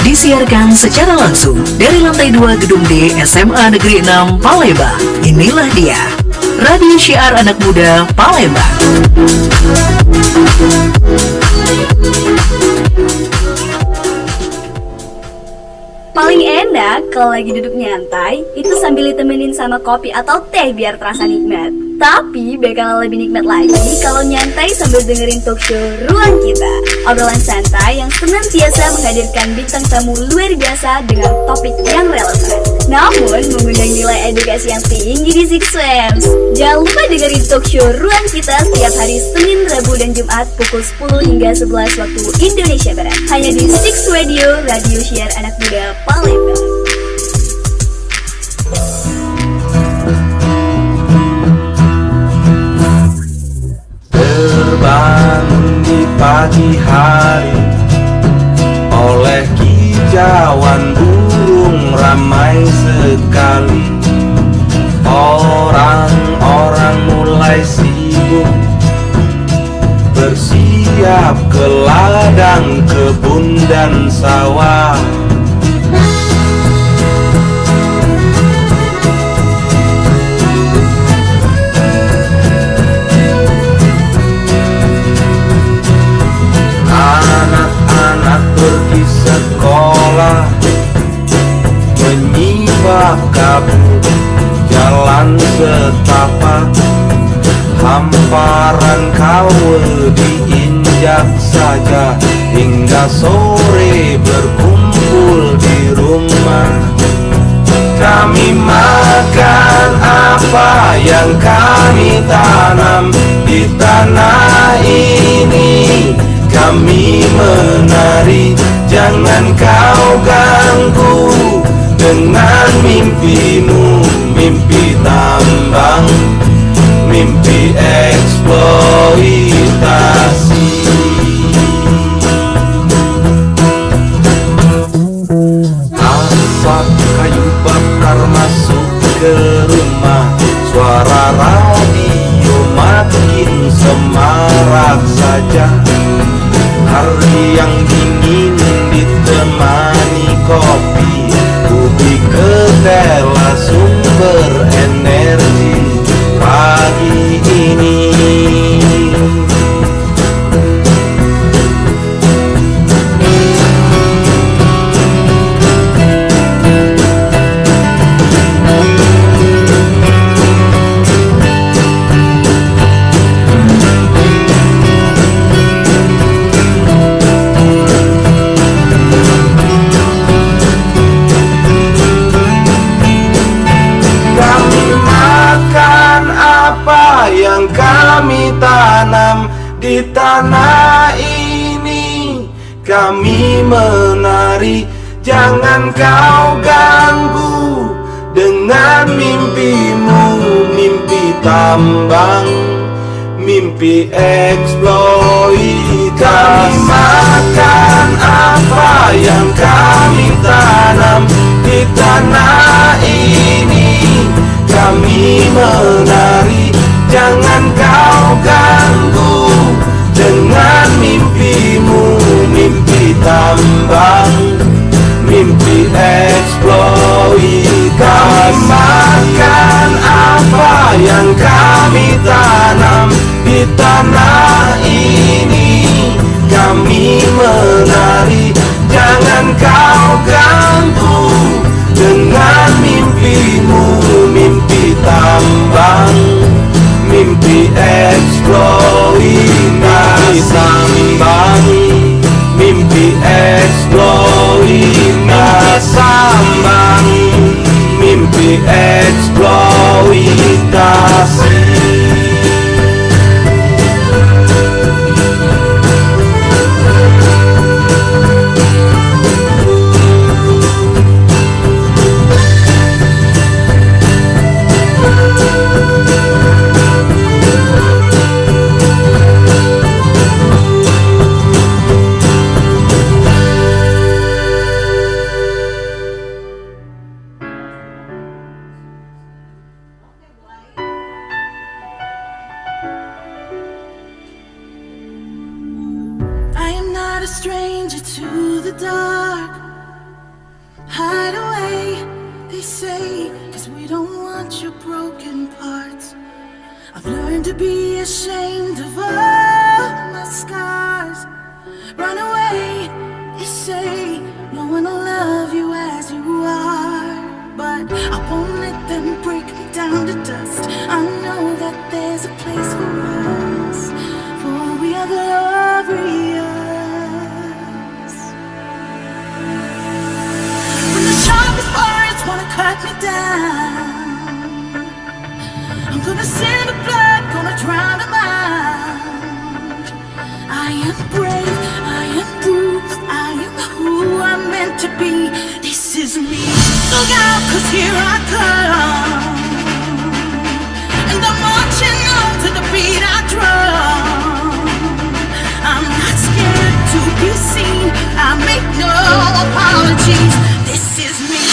Disiarkan secara langsung dari lantai 2 Gedung D SMA Negeri 6 Palembang. Inilah dia, Radio Syiar Anak Muda Palembang. Paling enak kalau lagi duduk nyantai, itu sambil ditemenin sama kopi atau teh biar terasa nikmat. Tapi bakal lebih nikmat lagi kalau nyantai sambil dengerin talk show Ruang Kita. Obrolan santai yang senantiasa menghadirkan bintang tamu luar biasa dengan topik yang relevan, namun mengundang nilai edukasi yang tinggi di Six Waves. Jangan lupa dengerin talk show Ruang Kita setiap hari Senin, Rabu, dan Jumat pukul 10 hingga 11 waktu Indonesia Barat. Hanya di Six Radio, Radio Syiar Anak Muda Palembang. Terbangun di pagi hari oleh kicauan burung ramai sekali. Orang-orang mulai sibuk bersiap ke ladang, kebun dan sawah. Anak-anak pergi sekolah, menyibak kabut jalan setapak. Hamparan kawe diinjak saja, hingga sore berkumpul di rumah. Kami makan apa yang kami tanam di tanah ini. Kami menari, jangan kau ganggu dengan mimpimu. Mimpi tambang, mimpi eksploitasi. Asap kayu bakar masuk ke rumah, suara radio makin semarak saja. Hari yang dingin ditemani kopi, ubi ketela sumber energi pagi ini. Kami tanam di tanah ini. Kami menari, jangan kau ganggu dengan mimpimu. Mimpi tambang, mimpi eksploitasi. Kami makan apa yang kami tanam di tanah ini. Kami menari, jangan kau ganggu dengan mimpimu. Mimpi tambang, mimpi eksploitasi. Kami makan apa yang kami tanam di tanah ini. Kami menari, jangan kau ganggu dengan mimpimu. Mimpi tambang, mimpi eksploitasi. Tambang, mimpi eksploitasi. Tambang, mimpi eksploitasi. a stranger to the dark. Hide away, they say, 'cause we don't want your broken parts. I've learned to be ashamed of all my scars. Run away, they say, no one will love you as you are. But I won't let them break me down to dust. I know that there's a place for us, for we are glorious. When the sharpest words wanna cut me down, I'm gonna send the blood, gonna drown them out. I am brave, I am bruised, I am who I'm meant to be. This is me. Look out, 'cause here I come, and I'm marching on to the beat I drum. I'm not scared to be seen, I make no apologies. This is me.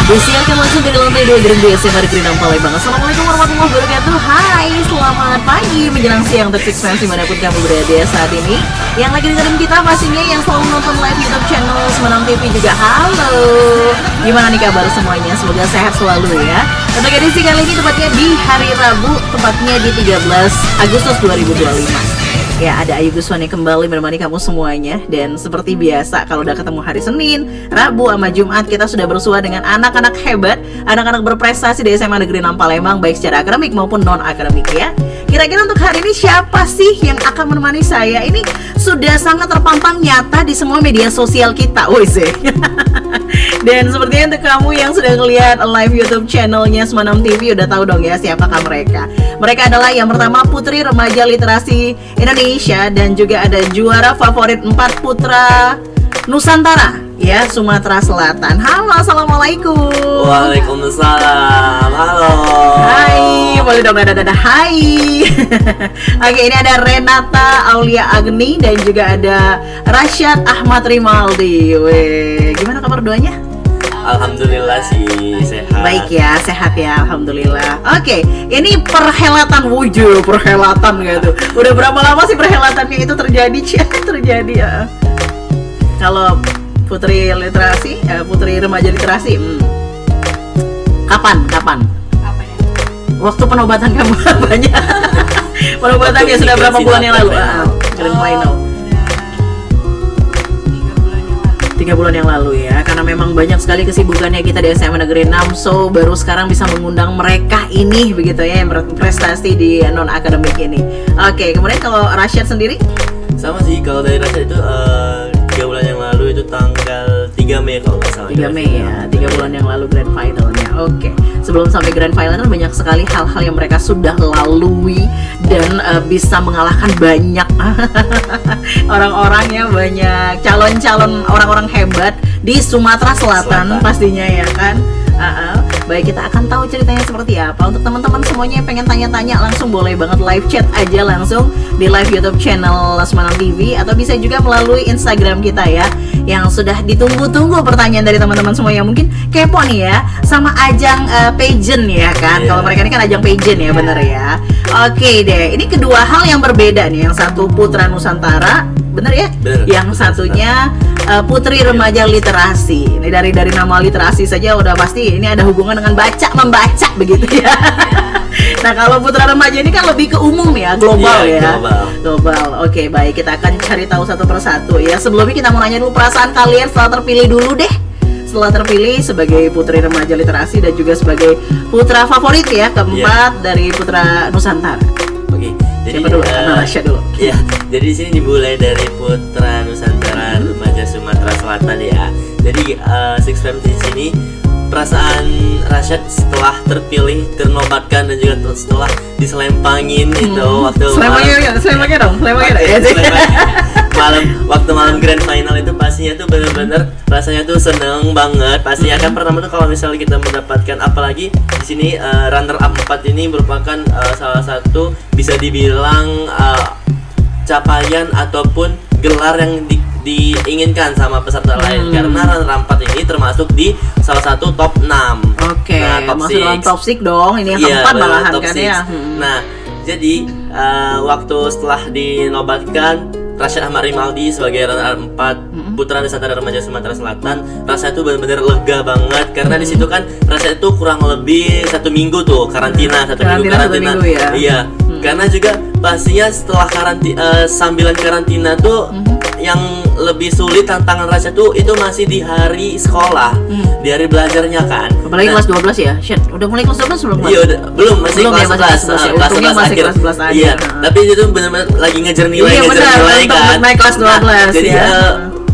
Disiarkan langsung dari lantai 2 Gedung SMA Negeri 6 Palembang. Assalamualaikum warahmatullahi wabarakatuh. Hai, selamat pagi menjelang siang terfix dimanapun kamu berada saat ini. Yang lagi dengerin kita pastinya yang selalu nonton live YouTube channel Semenam TV juga halo. Gimana nih kabar semuanya? Semoga sehat selalu ya. Untuk edisi kali ini tepatnya di hari Rabu, tepatnya di 13 Agustus 2025. Ya, ada Ayu Guswan yang kembali menemani kamu semuanya. Dan seperti biasa, kalau udah ketemu hari Senin, Rabu, sama Jumat, kita sudah bersua dengan anak-anak hebat, anak-anak berprestasi di SMA Negeri 6 Palembang, baik secara akademik maupun non-akademik ya. Kira-kira untuk hari ini siapa sih yang akan menemani saya? Ini sudah sangat terpampang nyata di semua media sosial kita. Wih. Dan sepertinya untuk kamu yang sudah ngelihat live YouTube channelnya Semenam TV udah tahu dong ya siapakah mereka. Mereka adalah yang pertama Putri Remaja Literasi Indonesia dan juga ada juara favorit 4 putra Nusantara ya, Sumatera Selatan. Halo, assalamualaikum. Waalaikumsalam. Halo. Hai, boleh dong dada hai. Oke, ini ada Renata Aulia Agni dan juga ada Rasyad Ahmad Rimaldi. Weh, gimana kabar duanya? Alhamdulillah sih sehat. Baik ya, sehat ya, alhamdulillah. Oke, ini perhelatan wujud, perhelatan gitu. Udah berapa lama sih perhelatannya itu terjadi? Terjadi ya. Kalau Putri Literasi, Putri Remaja Literasi, kapan? Waktu penobatan kamu apanya? Penobatannya sudah berapa bulan yang lalu? Kalian mulai know. 3 3 bulan yang lalu ya, karena memang banyak sekali kesibukannya kita di SMA Negeri 6, so baru sekarang bisa mengundang mereka ini begitu ya yang berprestasi di non akademik ini. Oke, kemudian kalau Rashad sendiri? Sama sih, kalau dari Rashad itu 3 bulan yang lalu itu tanggal 3 Mei kalau nggak salah. 3 Mei ya, 3 bulan yang lalu grand finalnya. Oke, sebelum sampai grand final kan banyak sekali hal-hal yang mereka sudah lalui dan bisa mengalahkan banyak orang-orang ya, banyak calon-calon orang-orang hebat di Sumatera Selatan pastinya ya kan. Baik, kita akan tahu ceritanya seperti apa. Untuk teman-teman semuanya yang pengen tanya-tanya, langsung boleh banget live chat aja langsung di live YouTube channel Lasmanan TV, atau bisa juga melalui Instagram kita ya, yang sudah ditunggu-tunggu pertanyaan dari teman-teman semua yang mungkin kepo nih ya sama ajang pageant ya kan. Kalau mereka ini kan ajang pageant ya, bener ya. Oke deh, ini kedua hal yang berbeda nih. Yang satu Putra Nusantara, bener ya? Bener, Yang satunya Putri Remaja Literasi. Ini dari nama literasi saja udah pasti ini ada hubungan dengan membaca begitu ya. Nah, kalau Putra Remaja ini kan lebih ke umum ya, global ya. Global. Oke, baik, kita akan cari tahu satu persatu ya. Sebelumnya kita mau nanya dulu perasaan kalian setelah terpilih dulu deh. Setelah terpilih sebagai Putri Remaja Literasi dan juga sebagai putra favorit ya, keempat dari Putra Nusantara. Oke, jadi Siapa dulu? Rashad dulu. Ya, jadi di sini dimulai dari Putra Nusantara Remaja Sumatera Selatan ya. Jadi Six Fam di sini perasaan Rashad setelah terpilih, ternobatkan dan juga setelah diselempangin itu waktu waktu malam grand final itu pastinya tuh bener-bener rasanya tuh seneng banget pastinya kan. Pertama tuh kalau misalnya kita mendapatkan, apalagi di sini runner up 4 ini merupakan salah satu bisa dibilang capaian ataupun gelar yang diinginkan sama peserta lain, karena runner up 4 ini termasuk di salah satu top 6. Oke, nah, masuk dalam top 6 dong, ini yang keempat malahan kan ya. Nah, jadi waktu setelah dinobatkan Rashad Ahmad Rimaldi sebagai runner up 4 Putra Nusantara Remaja Sumatera Selatan, rasanya tuh benar-benar lega banget karena di situ kan rasanya tuh kurang lebih 1 minggu tuh karantina, satu minggu karantina. Ya? Iya, karena juga pastinya setelah sambilan karantina tuh yang lebih sulit tantangan Rashad tuh itu masih di hari sekolah, di hari belajarnya kan. Apalagi kelas 12 ya, Shit, udah mulai kelas 12 belum? Iya, belum, masih belum kelas 11 kelas 11 akhir. Iya, tapi itu benar-benar lagi ngejar nilai, kan. Naik kelas 12 jadi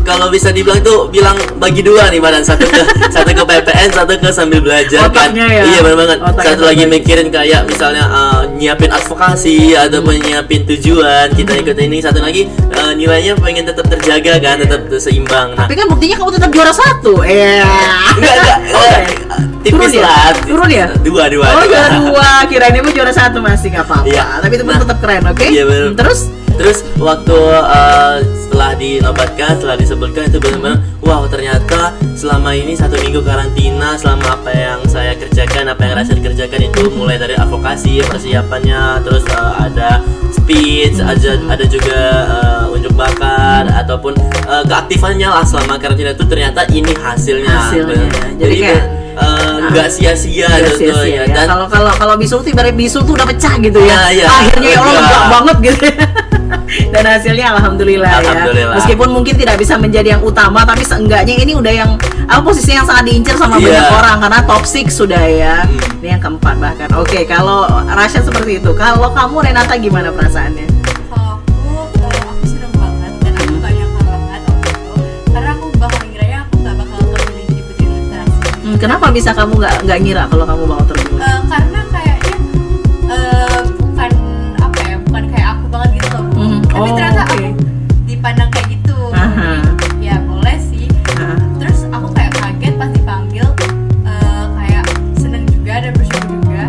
kalau bisa dibilang tuh bilang bagi dua nih badan, satu ke PPN, satu ke sambil belajar. Otaknya kan. ya? Iya benar banget. Otaknya Satu lagi mikirin kayak misalnya nyiapin advokasi ataupun nyiapin tujuan kita ikut ini, satu lagi nilainya pengen tetap terjaga kan, tetap seimbang. Nah, tapi kan buktinya kamu tetap juara 1. enggak tipis lah. Turun ya? Dua. Oh, juara 2. Kirain ibu juara 1 masih enggak apa-apa. Iya. Tapi itu pun tetap keren, oke? Iya, bener. Terus waktu setelah dinobatkan, setelah disebutkan itu benar-benar wow, ternyata selama ini 1 minggu karantina, selama apa yang saya kerjakan, apa yang Rashad kerjakan itu mulai dari advokasi, persiapannya, terus ada speech, ada juga unjuk bakat ataupun keaktifannya lah selama karantina itu, ternyata ini hasilnya. Jadi kayak nggak sia-sia gitu ya. Dan kalau bisul tuh ibarat bisul tuh udah pecah gitu ya. Iya, akhirnya ya Allah lega banget gitu. Dan hasilnya alhamdulillah ya. Meskipun mungkin tidak bisa menjadi yang utama, tapi seenggaknya ini udah yang posisi yang sangat diincar sama banyak orang karena top 6 sudah ya. Ini yang keempat bahkan. Oke, kalau Rashad seperti itu. Kalau kamu Renata gimana perasaannya? Kalau aku seneng banget dan aku gak nyangka banget waktu itu, karena aku bakal ngiranya aku gak bakal kepilih jadi Putri Literasi. Kenapa bisa kamu nggak ngira kalau kamu bakal terpilih? Karena kayaknya bukan apa ya, bukan kayak aku banget gitu loh. Tapi ternyata aku dipandang kayak gitu. Ya boleh sih. Terus aku kayak kaget pas dipanggil, kayak seneng juga dan bersyukur juga.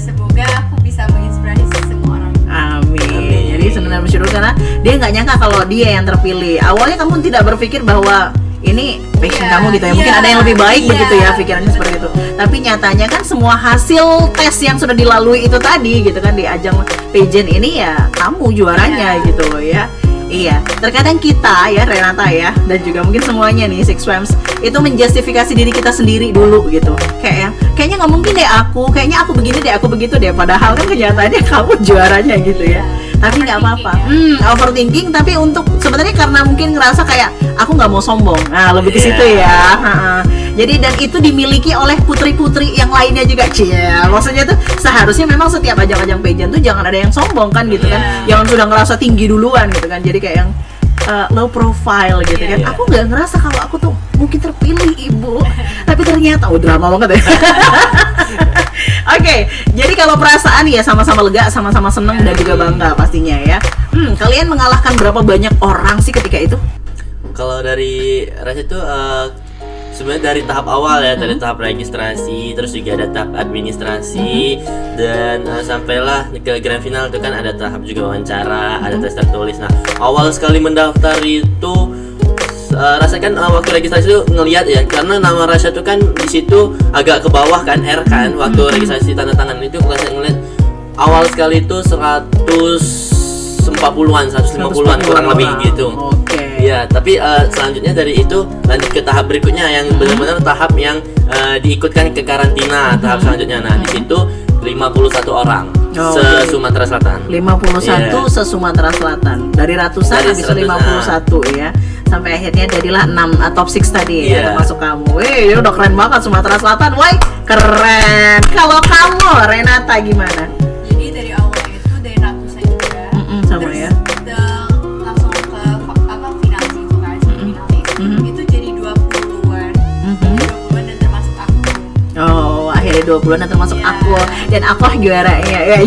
Semoga aku bisa menginspirasi semua orang. Amin. Jadi senang dan bersyukur karena dia nggak nyangka kalau dia yang terpilih. Awalnya kamu tidak berpikir bahwa ini passion kamu gitu ya, mungkin ada yang lebih baik begitu ya, pikirannya seperti itu. Tapi nyatanya kan semua hasil tes yang sudah dilalui itu tadi gitu kan, di ajang pageant ini ya kamu juaranya gitu loh ya. Iya, terkadang kita ya Renata ya, dan juga mungkin semuanya nih Six Fams itu menjustifikasi diri kita sendiri dulu gitu. Kayaknya nggak mungkin deh kayaknya aku begini deh, aku begitu deh. Padahal kan kenyataannya kamu juaranya gitu ya. tapi nggak apa-apa. Overthinking, tapi untuk sebenarnya karena mungkin ngerasa kayak aku nggak mau sombong. Nah, lebih ke situ ya. Jadi dan itu dimiliki oleh putri-putri yang lainnya juga, maksudnya tuh seharusnya memang setiap ajang-ajang pageant tuh jangan ada yang sombong kan gitu kan, jangan sudah ngerasa tinggi duluan gitu kan, jadi kayak yang low profile gitu kan. Aku nggak ngerasa kalau aku tuh mungkin terpilih ibu, tapi ternyata drama banget ya. Oke, jadi kalau perasaan ya sama-sama lega, sama-sama seneng dan juga bangga pastinya ya. Kalian mengalahkan berapa banyak orang sih ketika itu? Kalau dari Rasya itu sebenarnya dari tahap awal ya, dari tahap registrasi, terus juga ada tahap administrasi, dan sampailah ke grand final itu kan ada tahap juga wawancara, ada tes tertulis. Nah, awal sekali mendaftar itu rasakan waktu registrasi itu ngelihat ya, karena nama Rasya itu kan di situ agak ke bawah kan, R kan, waktu registrasi tanda tangan itu Rasya ngelihat awal sekali itu 140-an, 150-an kurang lebih gitu. Ya, tapi selanjutnya dari itu lanjut ke tahap berikutnya yang benar-benar tahap yang diikutkan ke karantina tahap selanjutnya. Nah, di situ 51 orang se-Sumatera Selatan. 51 se-Sumatera Selatan. Dari ratusan habis 51 ya. Sampai akhirnya jadilah 6 top 6 tadi ya, termasuk kamu. Wih, udah keren banget Sumatera Selatan. Woi, keren. Kalau kamu Renata gimana? Jadi dari awal itu dari ratusan juga. Sama terus ya. langsung ke finalis itu kan, finalis itu jadi 20-an. 20-an dan termasuk aku. Oh, akhirnya 20-an dan termasuk aku. Dan aku juaranya. Ya.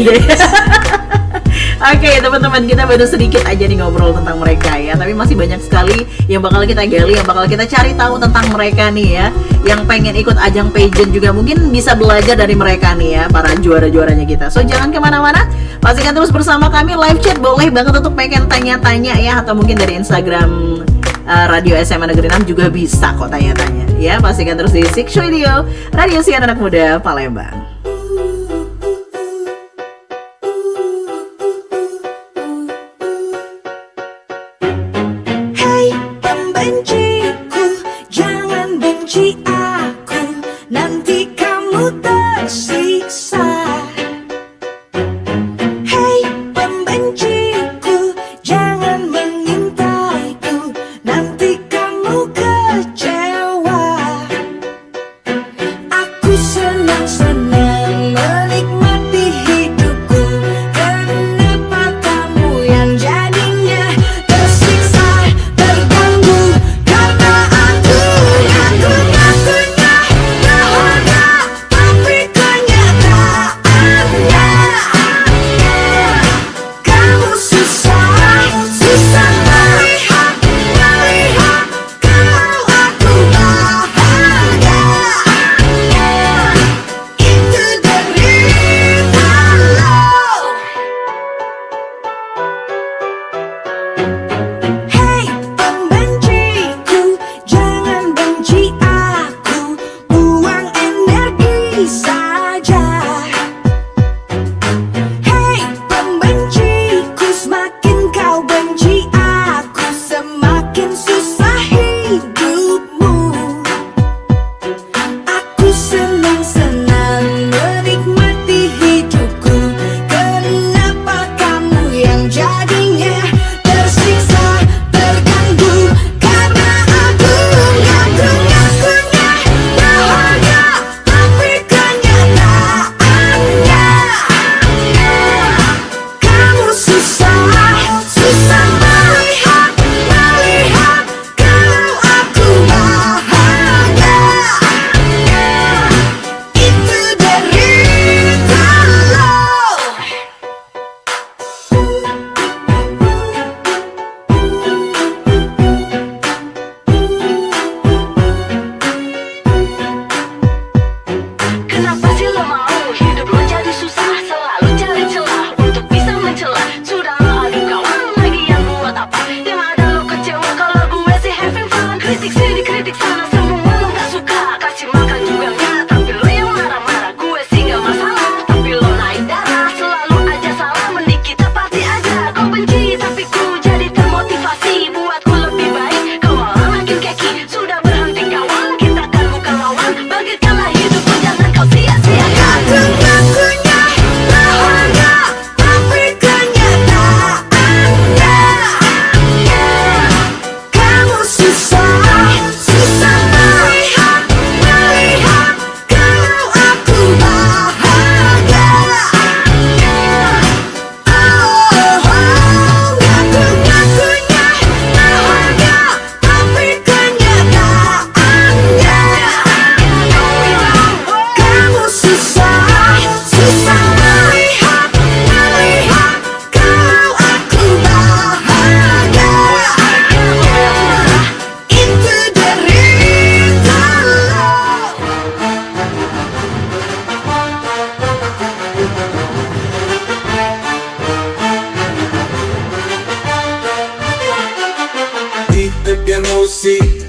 Oke, teman-teman, kita baru sedikit aja nih ngobrol tentang mereka ya, tapi masih banyak sekali yang bakal kita gali, yang bakal kita cari tahu tentang mereka nih ya. Yang pengen ikut ajang pageant juga mungkin bisa belajar dari mereka nih ya, para juara-juaranya kita. So, jangan kemana-mana, pastikan terus bersama kami. Live chat boleh banget untuk pengen tanya-tanya ya, atau mungkin dari Instagram Radio SMA Negeri 6 juga bisa kok tanya-tanya ya. Pastikan terus di Six Radio, Radio Siar Anak Muda Palembang.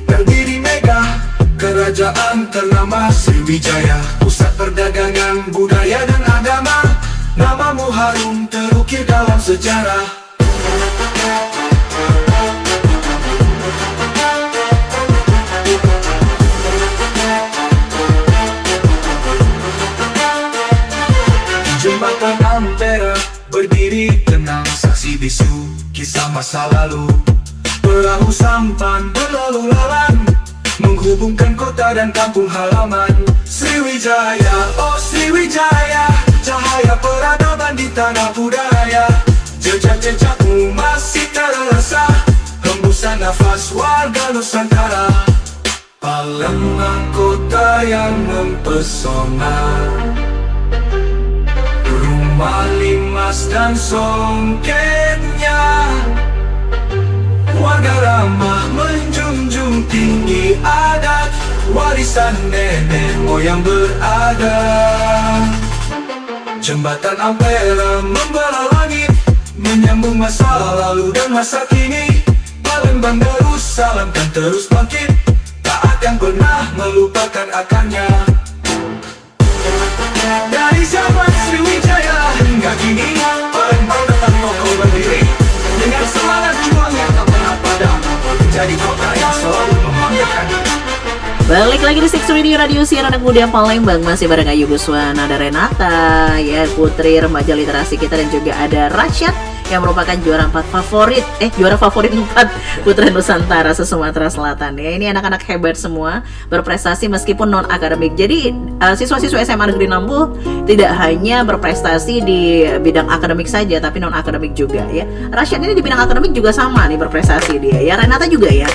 berdiri megah, kerajaan ternama Sriwijaya, pusat perdagangan, budaya dan agama. Namamu harum terukir dalam sejarah. Jembatan Ampera berdiri tenang, saksi bisu kisah masa lalu. Perahu sampan berlalu lalang, menghubungkan kota dan kampung halaman. Sriwijaya, oh Sriwijaya, cahaya peradaban di tanah budaya. Jejak-jejakmu masih terasa, hembusan nafas warga Nusantara. Palembang kota yang mempesona, rumah limas dan songketnya. Warga ramah menjunjung tinggi adat, warisan nenek moyang berada. Jembatan Ampera membara langit, menyambung masa lalu dan masa kini. Palembang Darussalam kan terus bangkit, tak akan pernah melupakan akarnya. Dari zaman Sriwijaya hingga kini, Palembang tetap kokoh berdiri dengan semangat juang yang tak pernah padam, jadi kota yang selalu membanggakan. Balik lagi di Six Radio Siaran Anak Muda Palembang. Masih bareng Ayu Guswan, ada Renata, ya putri remaja literasi kita, dan juga ada Rashad yang merupakan juara 4 favorit juara favorit 4 Putra Nusantara se-Sumatera Selatan. Ya, ini anak-anak hebat semua, berprestasi meskipun non akademik. Jadi siswa-siswa SMA Negeri Nambuh tidak hanya berprestasi di bidang akademik saja, tapi non akademik juga ya. Rashad ini di bidang akademik juga sama nih berprestasi dia. Ya, Renata juga ya.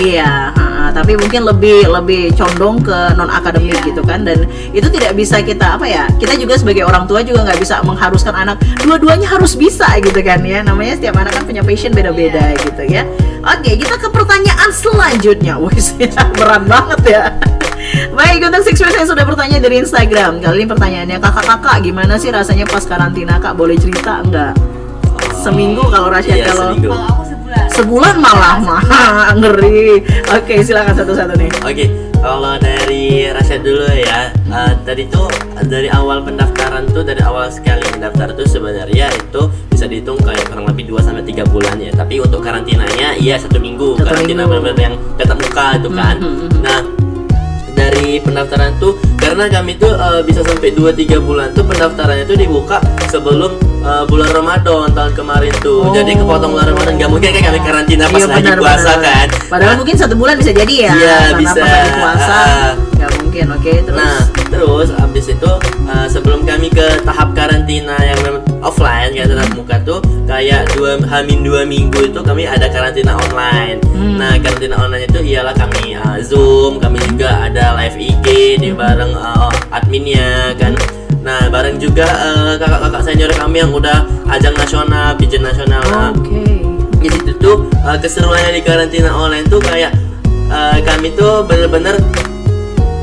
Iya, tapi mungkin lebih condong ke non akademik gitu kan, dan itu tidak bisa kita kita juga sebagai orang tua juga nggak bisa mengharuskan anak dua-duanya harus bisa gitu kan ya, namanya setiap anak kan punya passion beda-beda gitu ya. Oke, kita ke pertanyaan selanjutnya. Wih, berat banget ya. Baik, untuk Six yang sudah bertanya dari Instagram. Kali ini pertanyaannya, kakak-kakak gimana sih rasanya pas karantina, kak boleh cerita enggak? Seminggu kalau Rashad, kalau seminggu. Kalau aku sebulan malah ngeri. Oke, silakan satu-satu nih. Oke, kalau dari Rashad dulu ya. Tadi tuh dari awal pendaftaran tuh, dari awal sekali mendaftar tuh sebenarnya itu bisa dihitung kayak kurang lebih 2-3 bulan ya. Tapi untuk karantinanya iya 1 minggu. Karantina benar-benar yang tatap muka itu kan. Nah, dari pendaftaran tuh karena kami tuh bisa sampai 2-3 bulan tuh pendaftarannya tuh dibuka sebelum bulan Ramadan tahun kemarin tuh. Jadi kepotong bulan Ramadan, nggak mungkin kan kami karantina pas lagi puasa kan. Padahal mungkin 1 bulan bisa jadi ya. Iya, karena bisa. pas lagi puasa nggak mungkin. Oke, terus. Nah, terus abis itu sebelum kami ke tahap karantina yang memang offline kayak tatap muka tuh kayak 2 minggu itu kami ada karantina online. Nah, karantina online itu ialah kami Zoom, kami juga ada live IG di bareng adminnya kan. Nah, bareng juga kakak-kakak senior kami yang udah ajang nasional, pijen nasional. Nah, di situ tuh keseruannya di karantina online tuh kayak kami tuh bener-bener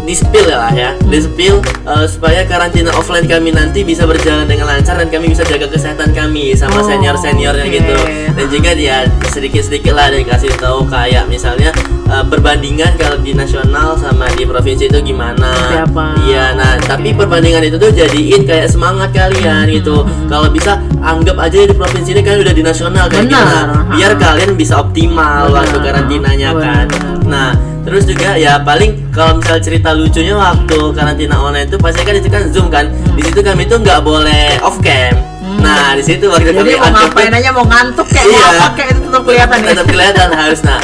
di-spill lah ya, di-spill supaya karantina offline kami nanti bisa berjalan dengan lancar dan kami bisa jaga kesehatan kami sama senior-seniornya gitu. Dan juga dia sedikit-sedikit lah dikasih tahu kayak misalnya perbandingan kalau di nasional sama di provinsi itu gimana. Iya, nah tapi perbandingan itu tuh jadiin kayak semangat kalian gitu. Kalau bisa anggap aja di provinsi ini kan udah di nasional kayak gimana, biar kalian bisa optimal waktu karantinanya kan. Nah, terus juga ya paling kalau misal cerita lucunya waktu karantina online itu pasti kan itu kan Zoom kan. Di situ kami tuh nggak boleh off cam. Nah, di situ waktu jadi kami mau ngapain aja, mau ngantuk kayak mau apa kayak itu tetap kelihatan ya. Tetap kelihatan harus. Nah,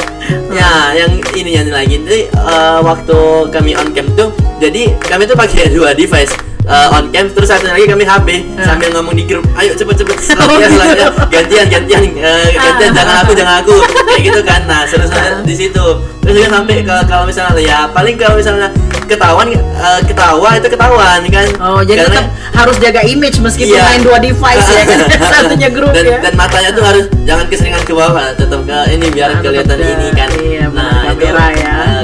ya yang ini yang lagi jadi waktu kami on cam tuh jadi kami tuh pakai 2 device. On cam, terus satu lagi kami HP sambil ngomong di grup, ayo cepet selanjutnya gantian jangan aku kayak gitu kan. Nah, terus di situ terus juga sampai kalau misalnya ya paling kalau misalnya ketawa itu ketahuan kan. Jadi karena, tetap harus jaga image meskipun main 2 device ya kan. Satunya grup dan matanya tuh harus jangan keseringan ke bawah, tetap ke ini biar kelihatan ini kan. Nah, itu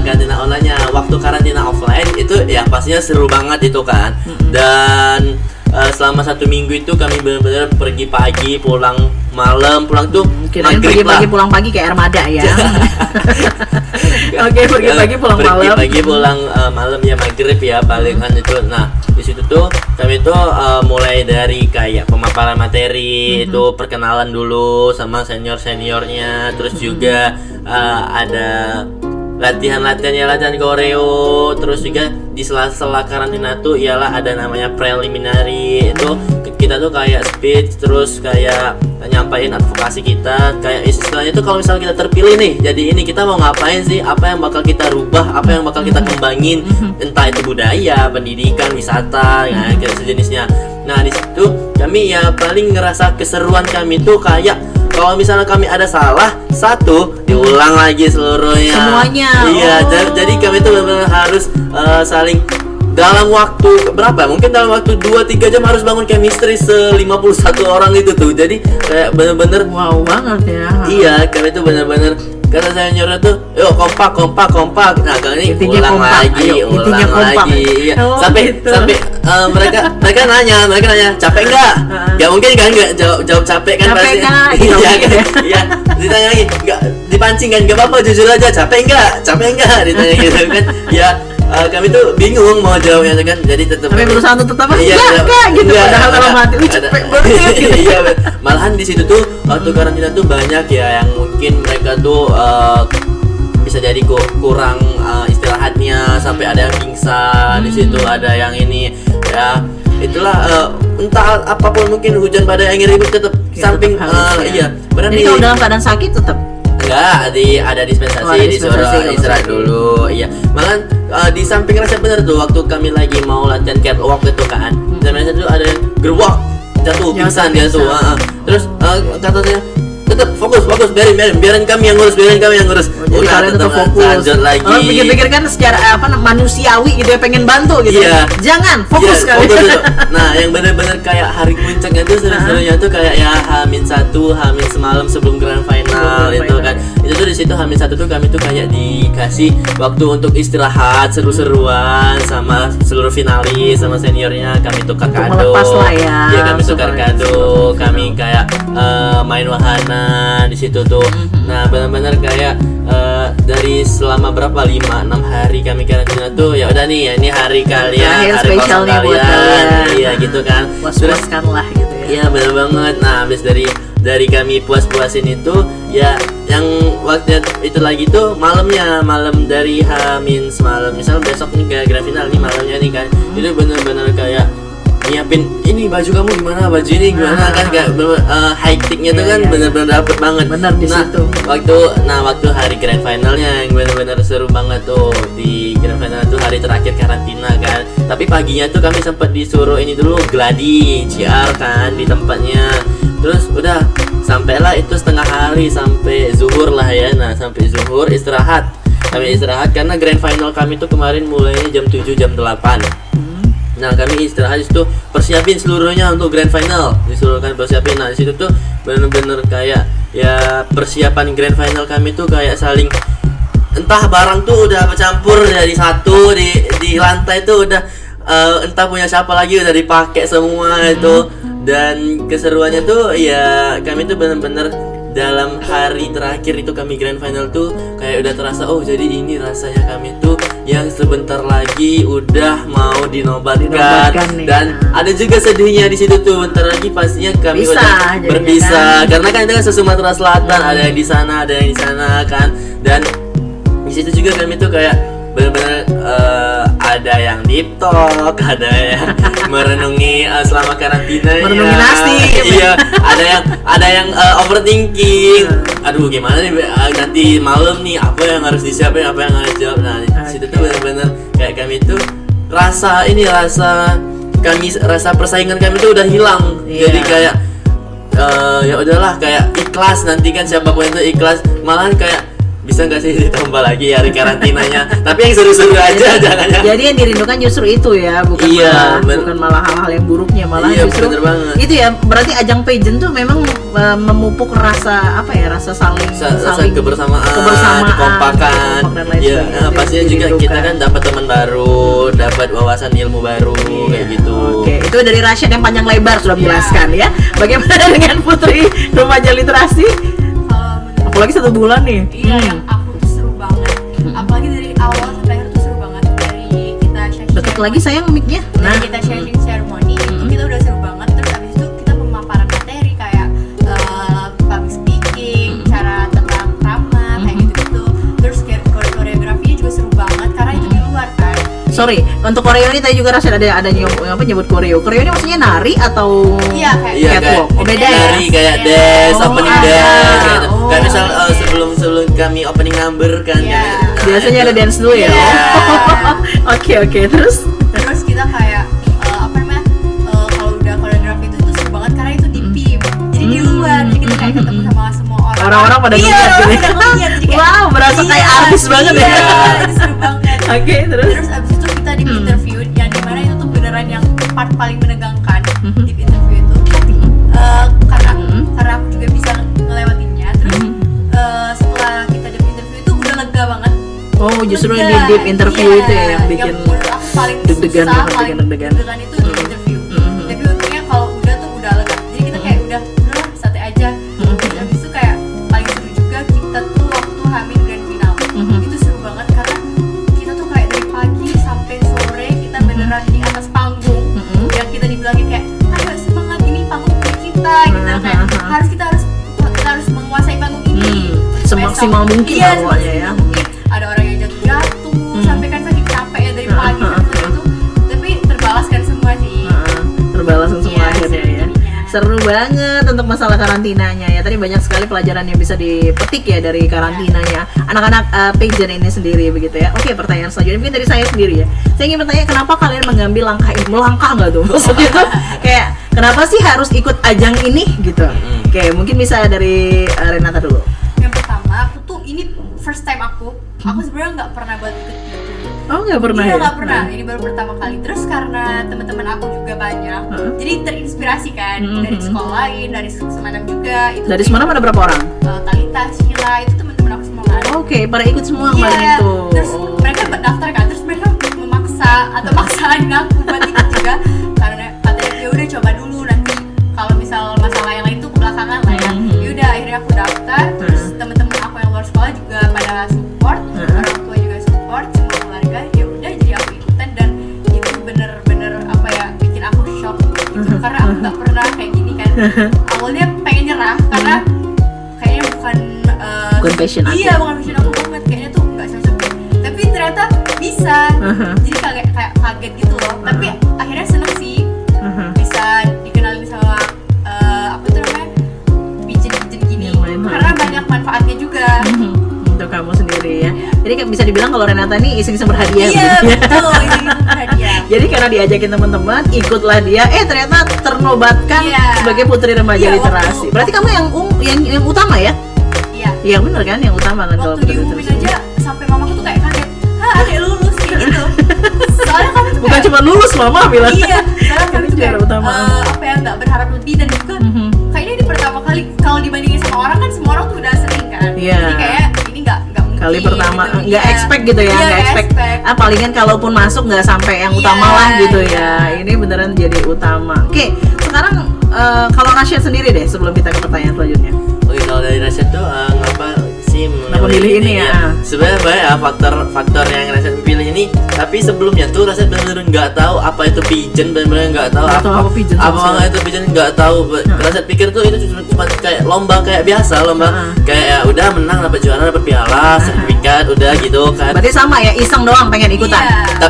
karantina online-nya. Waktu karantina offline itu ya pastinya seru banget itu kan. Dan selama 1 minggu itu kami benar-benar pergi pagi pulang malam, pulang tuh Kirain maghrib lah. pagi-pagi pulang pagi kayak armada ya. Oke, pagi-pagi pulang malam. Pagi pulang malam ya maghrib ya palingan itu. Nah di situ tuh kami tuh mulai dari kayak pemaparan materi itu perkenalan dulu sama seniornya, terus juga ada latihan koreo, terus juga di sela-sela karantina tuh ialah ada namanya preliminary, itu kita tuh kayak speech, terus kayak nyampain advokasi kita, kayak istilahnya tuh kalau misalnya kita terpilih nih jadi ini, kita mau ngapain sih, apa yang bakal kita rubah, apa yang bakal kita kembangin, entah itu budaya, pendidikan, wisata, ya kayak sejenisnya. Nah di situ kami ya paling ngerasa keseruan kami tuh kayak kalau misalnya kami ada salah satu diulang lagi seluruhnya Semuanya. iya. Jadi kami tuh benar-benar harus saling dalam waktu berapa, mungkin dalam waktu 2-3 jam harus bangun chemistry 51 orang itu tuh. Jadi kayak bener-bener Wow banget ya. iya, kami tuh bener-bener kata seniornya tuh, yuk kompak. Nah kali ini Intinya ulang kompak, lagi, ayo, intinya kompak. iya. Oh, sampai gitu. mereka nanya, capek nggak? Gak mungkin kan nggak jawab capek kan Capek pasti. nggak? Iya Gitu kan, ya. iya. Ditanya lagi, nggak dipancing kan? Gak apa-apa, jujur aja, capek nggak? Ditanya gitu kan? Ya. Kami tuh bingung mau jawabnya kan, jadi tetap Tapi berusaha untuk tetap iya, enggak gitu, enggak, padahal dalam ada- hati lu ada- capek banget gitu. Iya, malahan di situ tuh waktu karantina tuh banyak ya yang mungkin mereka tuh bisa jadi kurang istirahatnya, sampai ada yang pingsan di situ, ada yang ini ya itulah entah apapun, mungkin hujan badai angin ribut tetap Ya, samping tetap harus, ya. iya benar Jadi nih. kalau dalam keadaan sakit tetap Enggak, ada dispensasi, Oh, ada disuruh dispensasi kalau istirahat sakit. dulu. Iya. Malah di samping rasa bener tuh waktu kami lagi mau latihan catwalk itu kan. Dan rasa tuh ada yang gerwak jatuh pingsan dia tuh. Terus kata saya tetap fokus, biarin kami yang ngurus. Jadi kalian tetap fokus. lanjut lagi. Kalau pikir-pikir kan secara manusiawi gitu ya, pengen bantu gitu. Iya. Jangan fokus Iya, kalian. fokus dulu. Nah, yang bener-bener kayak hari puncaknya tuh seru-serunya tuh kayak ya H-1, H- semalam sebelum grand final Sebelum itu final. kan. Itu tuh di situ H-1 tuh kami tuh kayak dikasih waktu untuk istirahat seru-seruan sama seluruh finalis, sama seniornya. Kami tukar Untuk kado. melepas lah ya, Iya, kami tukar supaya kado. Kami kayak main wahana di situ tuh. Nah, benar-benar kayak dari selama berapa 5-6 hari kami karantina tuh ya udah nih ya, ini hari kalian, Terakhir hari spesial kosong nih buat kalian. Iya gitu kan. Terus Puas-puaskan lah gitu ya. iya bener banget. Nah habis dari kami puas-puasin itu ya, yang waktu itu lagi tuh malam dari H- semalam, misal besok nih kayak grand final nih malamnya nih kan, itu bener-bener kayak nyiapin ini baju kamu gimana, baju ini gimana kan, kayak high tech-nya tuh kan Iya. bener-bener dapet banget. Bener di Nah, situ. waktu hari grand finalnya yang bener-bener seru banget tuh, di grand final tuh hari terakhir karantina kan. Tapi paginya tuh kami sempat disuruh ini dulu gladi CR kan di tempatnya. Terus udah sampailah itu setengah hari sampai zuhur lah ya. Nah sampai zuhur istirahat. Kami istirahat karena grand final kami tuh kemarin mulainya jam 7 jam 8. Nah kami istirahat di situ, persiapin seluruhnya untuk grand final, disuruhkan persiapin. Nah di situ tuh bener-bener kayak ya persiapan grand final kami tuh kayak saling, entah barang tuh udah bercampur dari satu di lantai tuh udah entah punya siapa lagi udah dipakai semua itu. Dan keseruannya tuh ya kami tuh bener-bener dalam hari terakhir itu kami grand final tuh kayak udah terasa, oh jadi ini rasanya kami tuh yang sebentar lagi udah mau dinobatkan. Dinobatkan nih. Dan ada juga sedihnya di situ tuh, bentar lagi pastinya kami Pisah udah jadinya berpisah kan. karena kan itu kan se-Sumatera Selatan, ada yang di sana ada yang di sana kan. Dan di situ juga kami tuh kayak benar-benar ada yang deep talk, ada yang merenungi selama karantina, Merenungi nasi. iya, ada yang overthinking. Aduh gimana nih nanti malam nih, apa yang harus disiapin, apa yang harus jawab. Nah di situ tuh benar-benar kayak kami tuh rasa persaingan kami tuh udah hilang. Iya. Jadi kayak ya udahlah, kayak ikhlas, nanti kan siapapun itu ikhlas. Malahan kayak bisa nggak sih ditambah lagi hari karantinanya, tapi yang seru-seru aja jangan ya. Jadi yang dirindukan justru itu ya, bukan Iya, bukan malah hal-hal yang buruknya, malah Iya, justru bener banget. itu ya. Berarti ajang pageant tuh memang memupuk rasa apa ya, rasa saling Rasa kebersamaan, kekompakan. kompak dan lain Ya, sebagainya. pasti maksudnya juga kita kan dapat teman baru, dapat wawasan ilmu baru kayak gitu. Oke, itu dari Rashid yang panjang lebar sudah menjelaskan ya. Bagaimana dengan Putri remaja literasi? Kalau menurut Apalagi 1 bulan nih. iya yang aku tuh seru banget. Apalagi dari awal sampai akhir tuh seru banget. Dari kita Deket lagi sayang mic-nya. Dari kita sharing ceremony itu kita udah seru banget. Terus abis itu kita pemaparan materi kayak public speaking, cara tentang ramah kayak gitu-gitu. Terus kayak koreografinya juga seru banget karena itu di luar kan. Sorry, untuk koreo ini tadi juga Rashid ada nyebut koreo. Koreo ini maksudnya nari atau Iya kayak Iya catwalk? kayak Oh, beda ya? nari, kayak Iya. dance, Oh, opening ada. dance kayak gitu. Oh. Kayak misal sebelum kami opening number kan Iya. kayak, Biasanya ada dance dulu ya. Iya. Oke, terus Terus kita kayak apa namanya kalau udah koreografi itu seru banget karena itu di PIM jadi di luar jadi kita kayak ketemu sama semua orang-orang pada iya, ngeliat gitu. pada ngeliat, jadi kayak, Wow, berasa kayak artis banget ya. iya, itu seru banget. Oke, terus Terus abis itu kita di interview yang dimana itu tuh beneran yang part paling menegangkan di interview itu. Tapi karena aku juga bisa ngelewatinnya. Terus setelah kita di interview itu udah lega banget. Oh, justru Lega. di deep interview Iya, itu ya yang bikin menurut aku paling deg-degan susah, banget, paling bikin deg-degan. deg-degan itu di interview. Tapi untungnya kalau udah tuh udah lega. Jadi kita kayak udahlah santai aja. Dan abis itu kayak paling seru juga kita tuh waktu Hamin Grand Final. Itu seru banget karena kita tuh kayak dari pagi sampai sore kita beneran di atas panggung yang kita dibilangin kayak ayo semangat ini panggung punya kita gitu kayak kita harus menguasai panggung ini. Semaksimal mungkin Iya, lah pokoknya ya. mungkin ada orang yang jatuh sampai kan saking capek ya dari pagi sampai itu tapi terbalaskan semua sih. Terbalasan semua Iya, akhirnya ya. jadinya. Seru banget untuk masalah karantinanya ya. Tadi banyak sekali pelajaran yang bisa dipetik ya dari karantinanya anak-anak pageant ini sendiri begitu ya. Oke, pertanyaan selanjutnya mungkin dari saya sendiri ya. Saya ingin bertanya kenapa kalian mengambil langkah ini? Melangkah nggak tuh? Maksudnya tuh kayak kenapa sih harus ikut ajang ini gitu? Oke, mungkin bisa dari Renata dulu. Yang pertama aku tuh ini first time aku sebenarnya nggak pernah buat ikut gitu. Oh, nggak pernah Iya ya? nggak pernah. Ini baru pertama kali. Terus karena teman-teman aku juga banyak, jadi terinspirasi kan dari sekolah lain, dari Semanam juga. Itu Dari Semarang ada berapa orang? Talita, Sheila itu teman-teman aku semua kan. Oke, pada ikut semua kemarin Iya. itu. Terus mereka daftar kan, terus mereka memaksa atau maksain aku buat ikut juga karena katanya ya udah coba dulu nanti kalau misal masalah yang lain tuh kebelakangan lah ya. Yaudah akhirnya aku daftar, terus teman-teman aku yang luar sekolah juga pada support, orang tua juga support, semua keluarga. Ya udah jadi aku ikutan dan itu bener-bener apa ya bikin aku shock gitu karena aku nggak pernah kayak gini kan. Awalnya pengen nyerah karena kayaknya Bukan passion aku. Iya, bukan passion aku banget. Kayaknya tuh nggak cocok deh. Tapi ternyata bisa. Jadi kaget gitu loh. Tapi akhirnya seneng sih. Bisa dikenalin sama apa tuh namanya? Pigeon gini. Yang lain, Karena banyak manfaatnya juga. Untuk kamu sendiri ya. Jadi kan bisa dibilang kalau Renata ini iseng-iseng berhadiah. Iya, begitu ya. betul. Ini hadiah. Jadi karena diajakin teman-teman, ikutlah dia. Ternyata ternobatkan Iya. sebagai putri remaja Iya, literasi. waktu- Berarti kamu yang utama ya? Iya. Iya bener kan, yang utama kan kalau Waktu putri diumumin literasi. aja sampai mamaku tuh kayak kaget. Hah, adek lulus kayak gitu. Soalnya kami tuh Bukan kayak cuma lulus mama bilang. iya, karena kami tuh Juara kayak utama. apa ya nggak berharap lebih dan juga kayaknya ini pertama kali kalau dibandingin sama orang kan semua orang tuh udah sering kan. Iya. Jadi kayak ini nggak mungkin. Kali pertama gitu. nggak Iya. expect gitu ya, Iya, nggak expect. Palingan kalaupun masuk nggak sampai yang Iya, utama lah gitu iya. ya. Ini beneran jadi utama. Oke, sekarang kalau Rasya sendiri deh sebelum kita ke pertanyaan selanjutnya. Oke, kalau dari Rashid tuh ngapa sih Kenapa milih ini ya? Sebenarnya banyak ya faktor yang Rashid pilih ini. Tapi sebelumnya tuh Rashid benar-benar nggak tahu apa itu pigeon, benar-benar nggak tahu Nggak tahu apa pigeon sama apa sekali. itu pigeon, nggak tahu. Rashid pikir tuh itu cuma kayak lomba kayak biasa, lomba kayak ya udah menang dapat juara, dapat piala, sertifikat, udah gitu kan. Berarti sama ya, iseng doang pengen ikutan. Iya.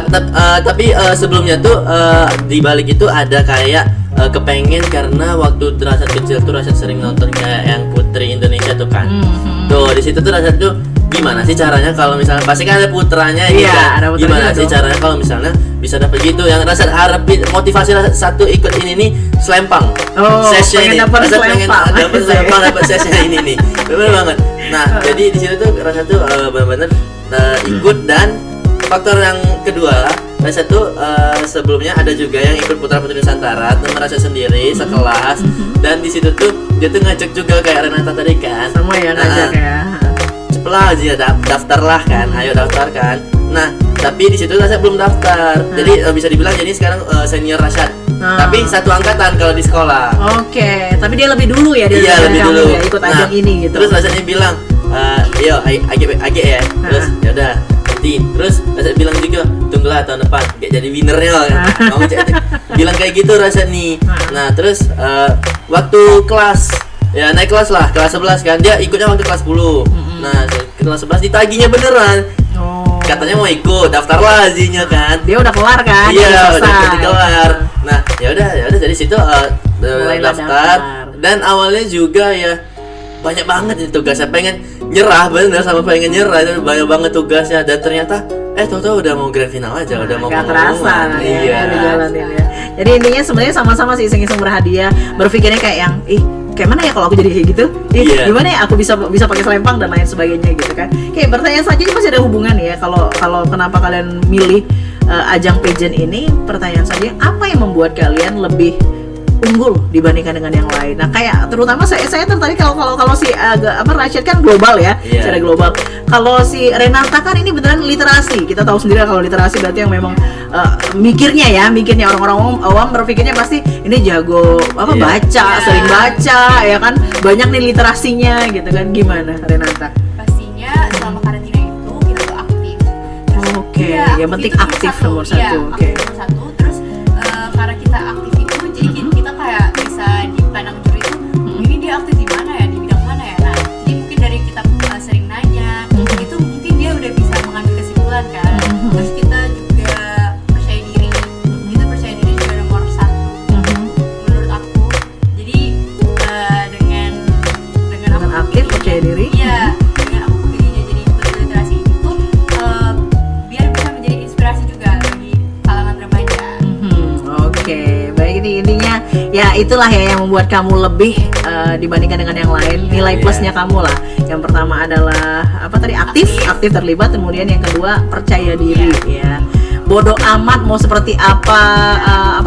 Tapi sebelumnya tuh di balik itu ada kayak kepengen karena waktu Rashid kecil tuh Rashid sering nonton kayak yang Putri Indonesia tuh kan. Tuh di situ tuh Rashid tuh gimana sih caranya kalau misalnya pasti kan ada putranya gitu Iya, kan. ada putranya Gimana sih dong. caranya kalau misalnya bisa dapat gitu yang Rashid harapin motivasi Rashid satu ikut ini nih selempang. Oh, Sesnya pengen ini. dapat Rashid pengen selempang. dapat selempang, dapat sesnya ini nih. Bener banget. Nah, jadi di situ tuh Rashid tuh benar-benar ikut dan faktor yang kedua Rashid tuh sebelumnya ada juga yang ikut Putra Putri Nusantara tuh merasa sendiri sekelas dan di situ tuh dia tuh ngajak juga kayak Renata tadi kan Sama ya ngajak ya. ceplah aja daftarlah kan, ayo daftarkan Nah, tapi di situ Rasyad belum daftar. Jadi bisa dibilang jadi sekarang senior Rasyad. Tapi satu angkatan kalau di sekolah. Oke, tapi dia lebih dulu ya Iya, lebih kamu dulu. ya, ikut ajang ini gitu. Terus Rasyadnya bilang, "Yo, AG ya." Terus ya udah. Terus Rasyad bilang juga, "Tunggulah tahun depan kayak jadi winnernya." Kamu bilang kayak gitu Rasyad nih. Nah, terus waktu naik kelas lah, kelas 11 kan. Dia ikutnya waktu kelas 10. Nah, kelas 11 ditagihnya beneran. Katanya mau ikut, daftarlah azinya kan. Dia udah kelar kan? Iya, selesai. udah kelar. Nah, ya udah dari situ Mulailah daftar. Dan awalnya juga ya banyak banget itu tugasnya, pengen nyerah bener sama pengen nyerah, itu banyak banget tugasnya. Dan ternyata tahu-tahu udah mau grand final aja, udah mau Gak terasa pengumuman. ya, Iya. udah jalanin ya. Jadi intinya sebenarnya sama-sama sih iseng-iseng berhadiah, berpikirnya kayak yang kayak mana ya kalau aku jadi kayak gitu? Iya. Gimana ya aku bisa pakai selempang dan lain sebagainya gitu kan? Kayak pertanyaan saja pasti ada hubungan ya. Kalau kenapa kalian milih ajang pageant ini? Pertanyaan saja, apa yang membuat kalian lebih unggul dibandingkan dengan yang lain? Nah, kayak terutama saya tertarik kalau si Rasyad kan global ya, Iya. secara global. Kalau si Renata kan ini beneran literasi. Kita tahu sendiri kalau literasi berarti yang memang mikirnya orang-orang awam berpikirnya pasti ini jago Iya. baca, sering baca ya kan, banyak nih literasinya gitu kan. Gimana Renata? Pastinya selama karantina itu kita tuh aktif. Oke, Iya, yang penting itu aktif nomor Iya, satu. Oke. aktif nomor satu. Terus karena kita aktif itu, jadi kita kayak bisa dipandang juri itu, ini dia aktif di mana ya, di bidang mana ya. Nah, jadi mungkin dari kita sering nanya, itu mungkin dia udah bisa mengambil kesimpulan kan. Terus kita juga percaya diri. Kita percaya diri juga nomor satu menurut aku. Jadi dengan aku aktif, percaya diri. Iya, dengan aku kepilihnya jadi putri literasi ini tuh biar bisa menjadi inspirasi juga bagi kalangan remaja. Oke, baik, ini intinya ya itulah ya yang membuat kamu lebih dibandingkan dengan yang lain. Nilai plusnya kamu lah. Yang pertama adalah apa tadi, aktif terlibat, kemudian yang kedua percaya diri ya. Bodoh amat mau seperti apa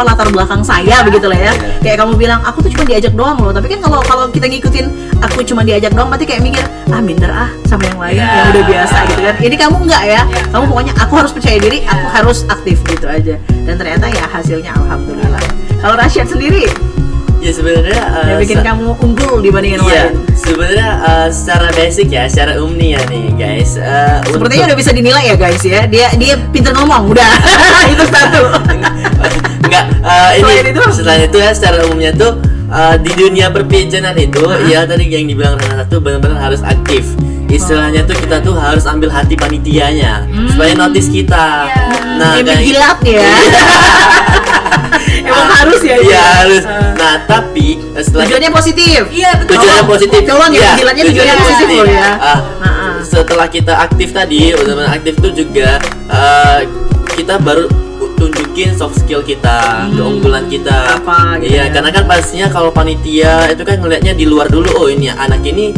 latar belakang saya begitu lah ya. Kayak kamu bilang aku tuh cuma diajak doang loh, tapi kan kalau kita ngikutin aku cuma diajak doang berarti kayak mikir minder sama yang lain yang udah biasa gitu kan. Ini kamu enggak ya, kamu pokoknya aku harus percaya diri, aku harus aktif gitu aja. Dan ternyata ya hasilnya alhamdulillah. Kalau Rasyad sendiri Ya sebenarnya yang bikin kamu unggul dibanding yang iya, lain? sebenarnya secara basic ya, secara umni ya nih guys. Sepertinya udah bisa dinilai ya guys ya. Dia pinter ngomong udah. Itu satu. Enggak, Selain itu? selain itu ya secara umumnya tuh di dunia perpijanan itu ya tadi yang dibilang Renata tuh benar-benar harus aktif. Istilahnya tuh kita tuh harus ambil hati panitianya supaya notice kita. Nah, Emang kayak gilat ya. Emang harus ya. Iya harus. Nah tapi setelah Tujuannya positif. Iya, betul. tujuannya positif. Tolong ya, Iya, gilatnya tujuannya positif loh ya. Setelah kita aktif tadi, benar-benar aktif tuh juga kita baru tunjukin soft skill kita, keunggulan kita. Apa gitu Iya, ya. karena kan pastinya kalau panitia itu kan ngelihatnya di luar dulu. Oh ini anak ini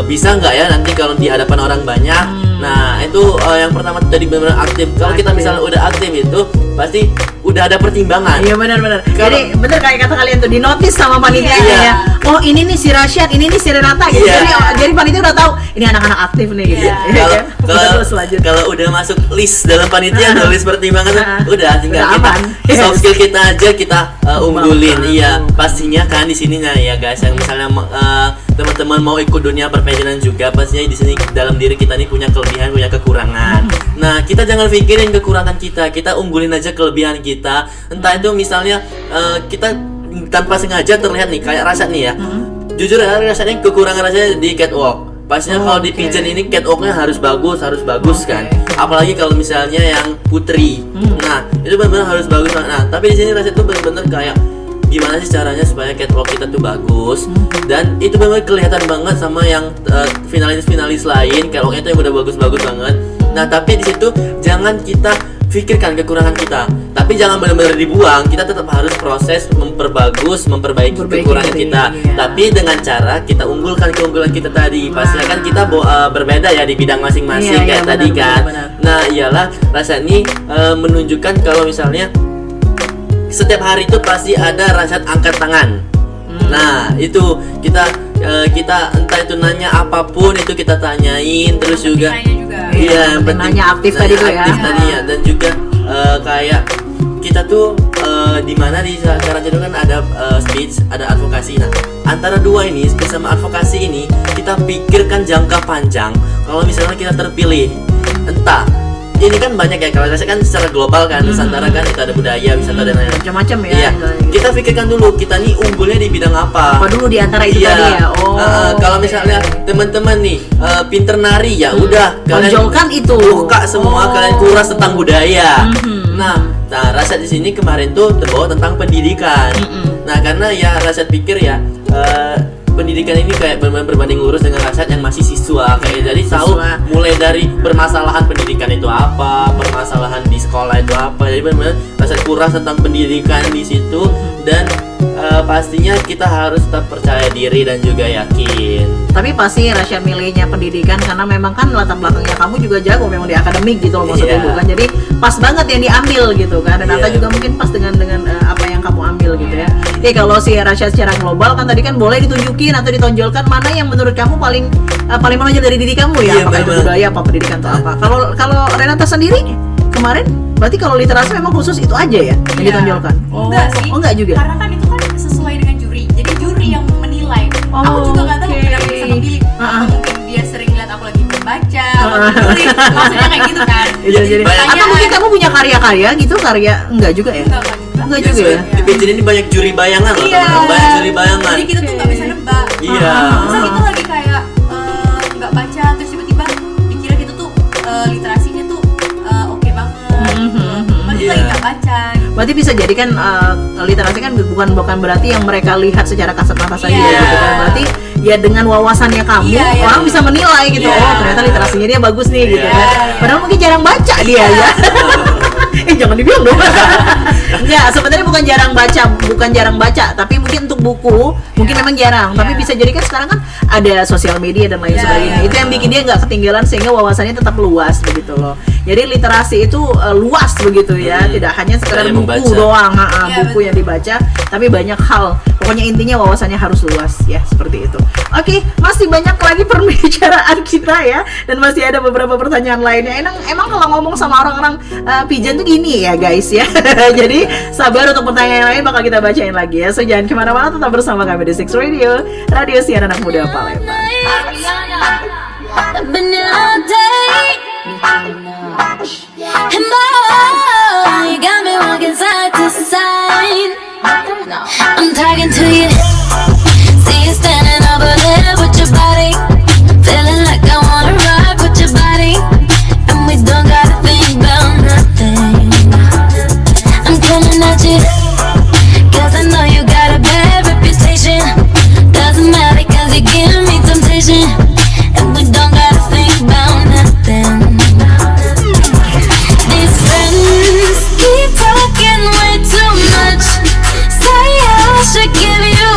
bisa nggak ya nanti kalau di hadapan orang banyak. Nah itu yang pertama tadi benar-benar aktif. Kalau kita Aktif. misalnya udah aktif itu pasti udah ada pertimbangan. Iya benar-benar. Kalau- Jadi benar kayak kata kalian tuh, di notice sama panitia Iya. ya. Oh ini nih si Rasyad, ini nih si Renata gitu. Iya. Jadi panitia udah tahu ini anak-anak aktif nih gitu. Iya. Iya Kalau kan? Terus lanjut. kalau udah masuk list dalam panitia, tuh list pertimbangan tuh, udah tinggal Udah kita aman. soft skill kita aja kita unggulin. Kembangkan. Iya, pastinya kan di sini nah ya guys, yang misalnya teman-teman mau ikut dunia perpajanan juga, pastinya di sini dalam diri kita nih punya kelebihan, punya kekurangan. Nah, kita jangan pikirin kekurangan kita unggulin aja kelebihan kita. Entah itu misalnya kita tanpa sengaja terlihat nih kayak Rasyad nih ya. Jujur ya, Rasyad ini kekurangan Rasyad di catwalk. Pastinya kalau di Oke. pigeon ini catwalknya harus bagus kan. Apalagi kalau misalnya yang putri. Nah, itu benar-benar harus bagus. Nah, tapi di sini Rasyad tuh benar-benar kayak gimana sih caranya supaya catwalk kita tuh bagus, dan itu benar-benar kelihatan banget sama yang finalis-finalis lain, catwalknya tuh yang udah bagus-bagus banget. Nah, tapi di situ jangan kita pikirkan kekurangan kita, tapi jangan benar-benar dibuang. Kita tetap harus proses memperbaiki kekurangan diri, kita, iya. tapi dengan cara kita unggulkan keunggulan kita tadi. Pastinya kan kita berbeda ya di bidang masing-masing Iya, kayak iya, tadi benar, kan. benar. Nah, iyalah Rasyad ini menunjukkan kalau misalnya setiap hari itu pasti ada Rasyad angkat tangan. Nah, itu kita entah itu nanya apapun itu kita tanyain, terus juga Nilainya juga. Iya, yang penting penting nanya aktif tadi tuh ya. aktif tadi ya, dan juga kayak kita tuh di mana di sekarang itu kan ada speech, ada advokasi. Nah, antara dua ini, speech sama advokasi ini, kita pikirkan jangka panjang. Kalau misalnya kita terpilih, entah ini kan banyak ya, kalau saya kan secara global kan, Nusantara kan itu ada budaya, wisata dan lain-lain. Macam-macam ya. Iya, gitu. kita pikirkan dulu kita nih unggulnya di bidang apa. Apa dulu di antara itu tadi ya? Oh. Kalau oke. misalnya teman-teman nih pinter nari ya udah kalian tonjolkan itu. buka semua, kalian kuras tentang budaya. Mhm. Nah, Rasyad di sini kemarin tuh terbawa tentang pendidikan. Nah, karena ya Rasyad pikir ya pendidikan ini kayak benar-benar berbanding lurus dengan Rasyad yang masih siswa, kayak jadi tahu Siswa. mulai dari permasalahan pendidikan itu apa, permasalahan di sekolah itu apa. Jadi benar-benar Rasyad kuras tentang pendidikan di situ, dan pastinya kita harus tetap percaya diri dan juga yakin. Tapi pasti Rasyad milihnya pendidikan karena memang kan latar belakangnya kamu juga jago memang di akademik gitu loh maksudnya Iya. bukan. Jadi pas banget yang diambil gitu kan. Dan Ata Iya. juga mungkin pas dengan apa yang kamu ambil gitu ya. Oke, kalau si Rasyad secara global kan tadi kan boleh ditunjukin atau ditonjolkan mana yang menurut kamu paling menonjol dari diri kamu ya. Iya, Apakah itu memang. budaya, apa pendidikan atau apa. Kalau Renata sendiri kemarin berarti kalau literasi memang khusus itu aja ya yang Iya. ditonjolkan. Enggak sih. Oh, enggak juga. Karena kan itu kan sesuai dengan juri. Jadi juri yang menilai. Aku juga nggak tahu Oke. kenapa bisa kepilih. Ah. Apa mungkin dia sering lihat aku lagi membaca, atau menulis. Maksudnya kayak gitu kan. Iya, jadi banyak- atau mungkin kamu punya karya-karya gitu, karya enggak juga ya? Enggak juga. Enggak Ya, juga ya? di PJN ini banyak juri bayangan loh, Iya. teman-teman. Banyak juri bayangan. Jadi kita tuh nggak bisa nebak. Iya. Masa kita lagi kayak nggak baca terus tiba-tiba dikira kita tuh literasinya tuh oke banget. Padahal Iya. lagi nggak baca. Berarti bisa jadi kan literasi kan bukan berarti yang mereka lihat secara kasat mata saja Iya. gitu kan. Berarti ya dengan wawasannya kamu Iya, iya. orang bisa menilai gitu. Iya. Oh, ternyata literasinya dia bagus nih gitu Iya. kan. Padahal mungkin jarang baca dia ya. Jangan dibilang dong. Enggak, sebenarnya bukan jarang baca, tapi mungkin untuk buku mungkin memang jarang, tapi bisa jadi kan sekarang kan ada sosial media dan lain Iya, sebagainya. iya. Itu yang bikin dia nggak ketinggalan sehingga wawasannya tetap luas begitu loh. Jadi literasi itu luas begitu ya, tidak hanya sekedar Hanya buku membaca. doang, Iya, buku betul. yang dibaca, tapi banyak hal. Pokoknya intinya wawasannya harus luas ya, seperti itu. Oke, masih banyak lagi pembicaraan kita ya, dan masih ada beberapa pertanyaan lainnya. Emang kalau ngomong sama orang-orang pigeon tuh gini ya guys ya. Jadi sabar untuk pertanyaan yang lain bakal kita bacain lagi ya. So jangan kemana-mana, tetap bersama kami di Six Radio, Radio Siaran Anak Muda Palembang. I've been here all day, and boy, you got me walking side to side. I'm talking to you, see you standing over there with your body, feeling like I wanna rock with your body, and we don't gotta think about nothing. I'm coming at you, 'cause I know you got a bad reputation. Doesn't matter 'cause you give me temptation, and we don't gotta think about nothing. These friends keep talking way too much. Say I should give you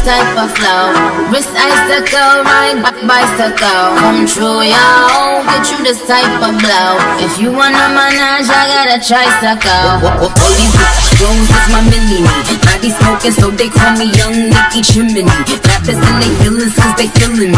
type of flow. Wrist icicle, ride bicycle. Come true, yo. Get you this type of blow. If you wanna manage, I got a tricycle. All these bitches rose is my mini me. I be smoking, so they call me Young Nicky Chimney. Rappers and they feelings, cause they feeling me.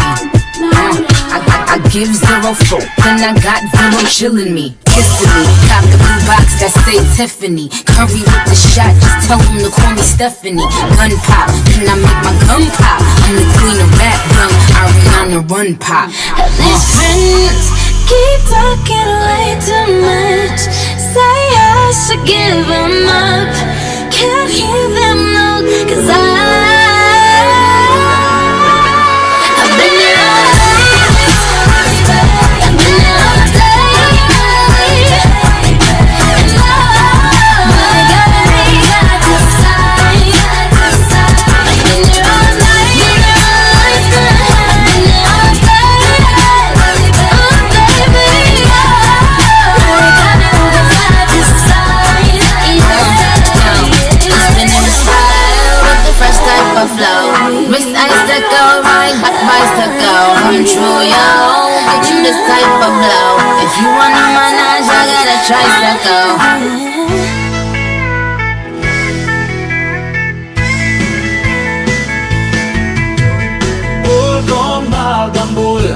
I give zero folk, and I got zero chillin' me. Kissing me, cop the blue box that say Tiffany. Curry with the shot, just tell them to call me Stephanie. Gun pop, then I make my gun pop. I'm the queen of rap, young Ariana Run Pop. These friends keep talking way too much. Say I should give them up. Can't hear them no, cause I've been here all day. I've been here all day. And I got to decide. I've been here all night. I've been here all day. Oh baby, fresh type of flow. Wrist icicle, ride bicycle. Come true, yo. Get you this type of blow. If you wanna manage, I got a tricycle. Gombal gambul,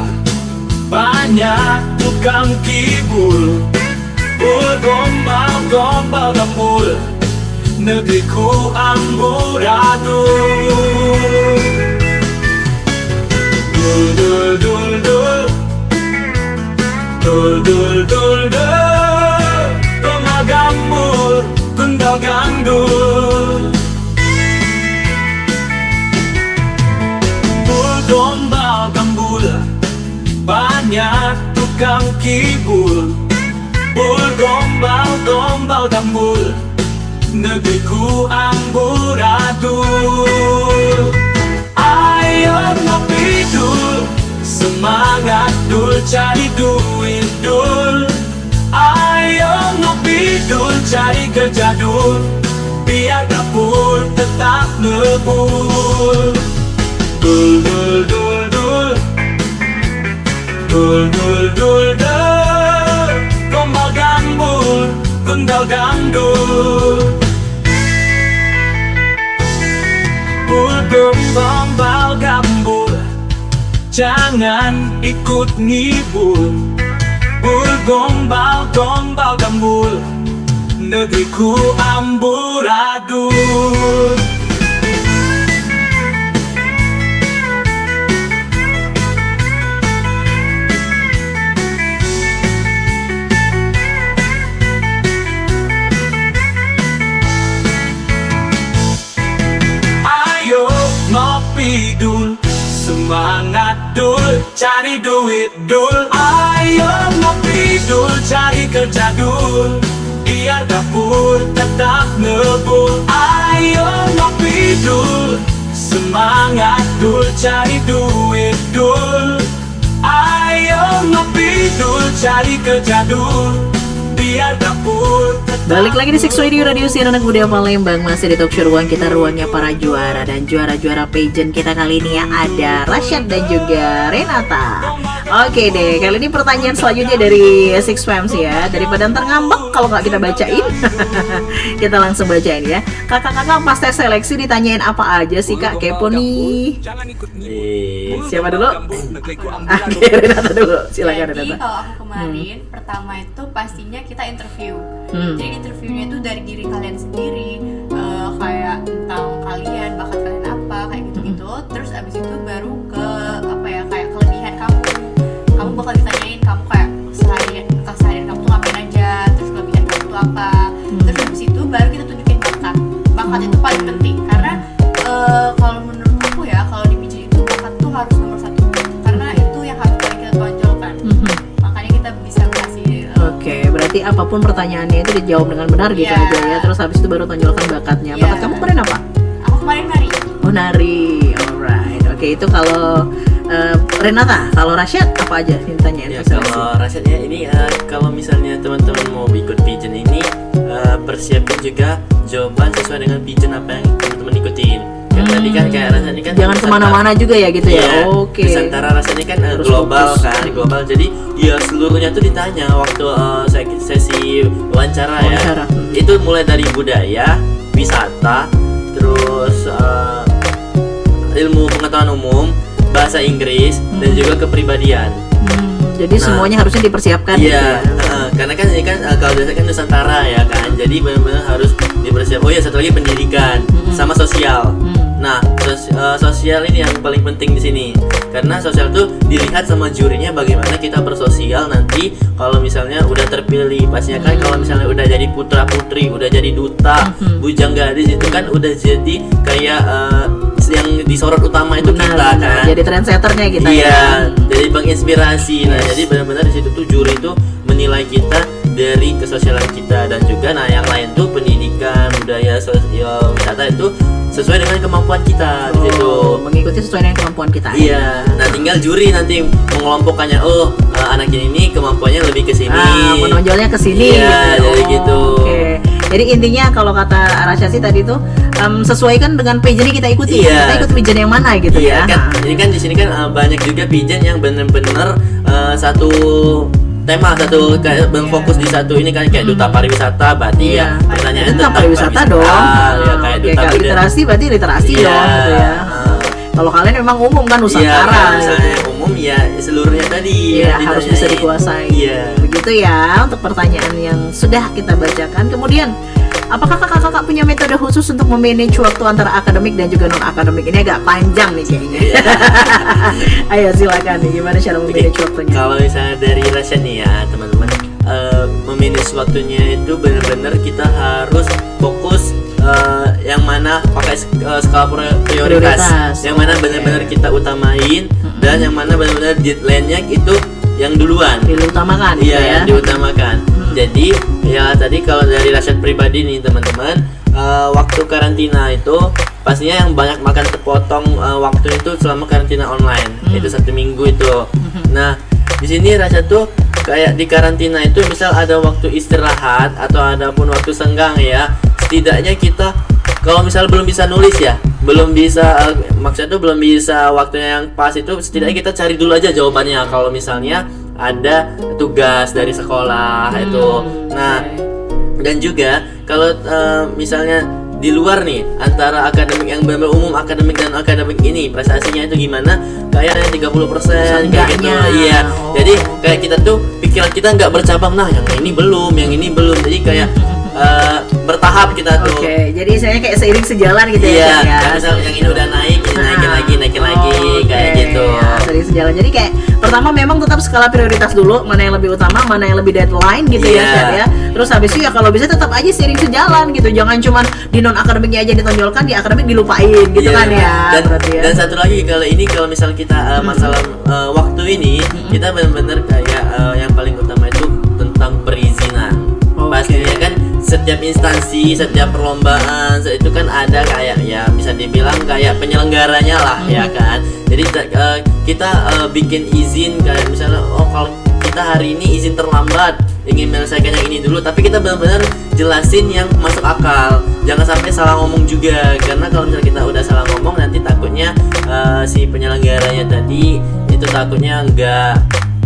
banyak tukang kibul. Gombal gambul, negeriku amburadul. Dul dul dul dul, dul dul dul dul, gombal gambul, gendal gandul. Gombal gambul, banyak tukang kibul. Gombal gambul, negeriku amburadul. Ayo ngopi dul, semangat dul, cari duit dul. Ayo ngopi dul, cari kerja dul, biar dapur tetap ngebul. Dul dul dul dul, dul dul dul dul, gombal gambul, gendal gandul. Gombal gambul, jangan ikut ngibul. Gombal gambul, negeriku amburadul. Ngopi dul, semangat dul, cari duit dul. Ayo ngopi dul, cari kerja dul, biar dapur tetap ngebul. Ayo ngopi dul, semangat dul, cari duit dul. Ayo ngopi dul, cari kerja dul, biar dapur tetap. Balik lagi di Six Radio, Radio Siaran Anak Muda Palembang. Masih di talk show ruang kita, ruangnya para juara. Dan juara-juara pageant kita kali ini ya ada Rasyad dan juga Renata. Oke deh, kali ini pertanyaan selanjutnya dari Six Fams ya. Daripada ntar ngambek kalau nggak kita bacain, kita langsung bacain ya. Kakak-kakak pas tes seleksi ditanyain apa aja sih kak? Kepo nih. Siapa dulu? Oke, Renata dulu. Silakan Jadi Renata. kalau aku kemarin pertama itu pastinya kita interview. Jadi interviewnya itu dari diri kalian sendiri, kayak tentang kalian, bakat kalian apa, kayak gitu-gitu. Terus abis itu baru ke apa ya, kayak kelebihan kamu. Kamu bakal ditanyain kamu kayak keseharian kamu tuh ngapain aja, terus kelebihan kamu tuh apa. Terus abis itu baru kita tunjukin bakat. Bakat itu paling penting karena kalau menurut aku ya, kalau di PJ itu bakat tuh harus nomor satu karena itu yang harus paling kita tonjolkan. Makanya kita bisa kasih. Oke, berarti apapun pertanyaannya itu dijawab dengan benar gitu Iya. aja ya. Terus habis itu baru tonjolkan bakatnya. Bakat kamu kemarin apa? Aku kemarin nari. Oh nari, alright. Oke itu kalau Renata, kalau Rasyad apa aja yang ditanyain? Ya, pas seleksi? kalau Rasyadnya ini kalau misalnya teman-teman mau ikut pageant ini persiapin juga jawaban sesuai dengan pageant apa yang teman-teman ikutin. Kan tadi tadi kan kayak rasanya kan Jangan kemana-mana juga ya gitu ya. Iya, Oke. Nusantara rasanya kan Harus global fokus. kan, global. Jadi ya seluruhnya tuh ditanya waktu sesi wawancara ya. Wawancara. Itu mulai dari budaya, wisata, terus ilmu pengetahuan umum, bahasa Inggris, dan juga kepribadian. Jadi Nah, semuanya harusnya dipersiapkan gitu Iya, ya. karena kan ini kan kalau biasa kan Nusantara ya kan, jadi benar-benar harus dipersiapkan. Oh ya, satu lagi pendidikan sama sosial. Nah, sosial ini yang paling penting di sini, karena sosial tuh dilihat sama jurinya bagaimana kita bersosial nanti kalau misalnya udah terpilih. Pastinya kan kalau misalnya udah jadi putra putri, udah jadi duta, bujang gadis itu kan udah jadi kayak yang disorot utama itu kita Benar, kan. jadi trendsetternya kita Iya, ya. jadi menginspirasi. Nah, jadi benar-benar di situ tuh juri itu menilai kita dari kesosialan kita, dan juga nah yang lain tuh pendidikan, budaya, sosial, wisata itu sesuai dengan kemampuan kita di situ. Mengikuti sesuai dengan kemampuan kita. Iya, nah tinggal juri nanti mengelompokkannya. Oh, anak ini kemampuannya lebih ke sini. Menonjolnya ke sini Iya, gitu. jadi gitu. Oke. Jadi intinya kalau kata Rasya sih tadi tuh sesuaikan dengan pageant yang kita ikuti. Iya. Kita ikut pageant yang mana gitu Iya, ya. kan. Nah. Jadi kan di sini kan banyak juga pigeon yang bener-bener satu tema, satu kayak berfokus di satu ini kan, kayak duta pariwisata. Berarti Iya. ya pertanyaannya Duta tentang pariwisata dong. Ya, kayak Oke, duta kalau budaya. literasi berarti literasi Iya. dong gitu ya. Kalau kalian memang umum kan Iya, Nusantara. kalau misalnya umum ya seluruhnya tadi. Iya, yang harus bisa ditanyain. dikuasai. Iya. Begitu ya untuk pertanyaan yang sudah kita bacakan. Kemudian, apakah kakak-kakak punya metode khusus untuk memanage waktu antara akademik dan juga non akademik? Ini agak panjang nih kayaknya. Ayo silakan nih, gimana cara Oke, memanage waktunya? kalau misalnya dari Rasya nih ya teman-teman, memanage waktunya itu benar-benar kita harus fokus yang mana pakai skala prioritas, yang mana benar-benar kita utamain, dan yang mana benar-benar deadline-nya itu yang duluan. Diutamakan gitu Iya, ya. yang diutamakan. Jadi ya tadi kalau dari Rasyad pribadi nih teman-teman, waktu karantina itu pastinya yang banyak makan terpotong waktu itu selama karantina online. Itu 1 minggu itu. Nah, di sini Rasyad tuh kayak di karantina itu misal ada waktu istirahat atau ada pun waktu senggang ya, setidaknya kita kalau misal belum bisa nulis ya, belum bisa maksudnya tuh belum bisa waktunya yang pas itu, setidaknya kita cari dulu aja jawabannya kalau misalnya ada tugas dari sekolah itu. Nah, dan juga kalau misalnya di luar nih antara akademik yang benar umum, akademik dan akademik ini prestasinya itu gimana, kayak 30% kayak gitu. Seenggaknya. Iya. Oh. Jadi kayak kita tuh pikiran kita nggak bercabang, nah yang ini belum, yang ini belum. Jadi kayak bertahap kita tuh. Oke, jadi istilahnya kayak seiring sejalan gitu Iya, ya. Chan, ya. kan misal yang ini udah naik, ini naikin lagi, kayak Oke, gitu. ya, seiring sejalan. Jadi kayak pertama memang tetap skala prioritas dulu, mana yang lebih utama, mana yang lebih deadline gitu ya, Iya. Chan, ya. Terus habis itu ya kalau bisa tetap aja seiring sejalan gitu. Jangan cuman di non akademiknya aja ditonjolkan, di akademik dilupain gitu Iya. kan ya. Dan, Berarti ya. dan satu lagi kalau misal kita masalah waktu ini, kita benar-benar kayak yang paling utama itu tentang perizinan. Oke. Pastinya kan setiap instansi, setiap perlombaan itu kan ada kayak ya bisa dibilang kayak penyelenggaranya lah ya kan. Jadi kita bikin izin kayak misalnya kalau kita hari ini izin terlambat, ingin menyelesaikan yang ini dulu, tapi kita benar-benar jelasin yang masuk akal. Jangan sampai salah ngomong juga, karena kalau misalnya kita udah salah ngomong nanti takutnya si penyelenggaranya tadi itu takutnya nggak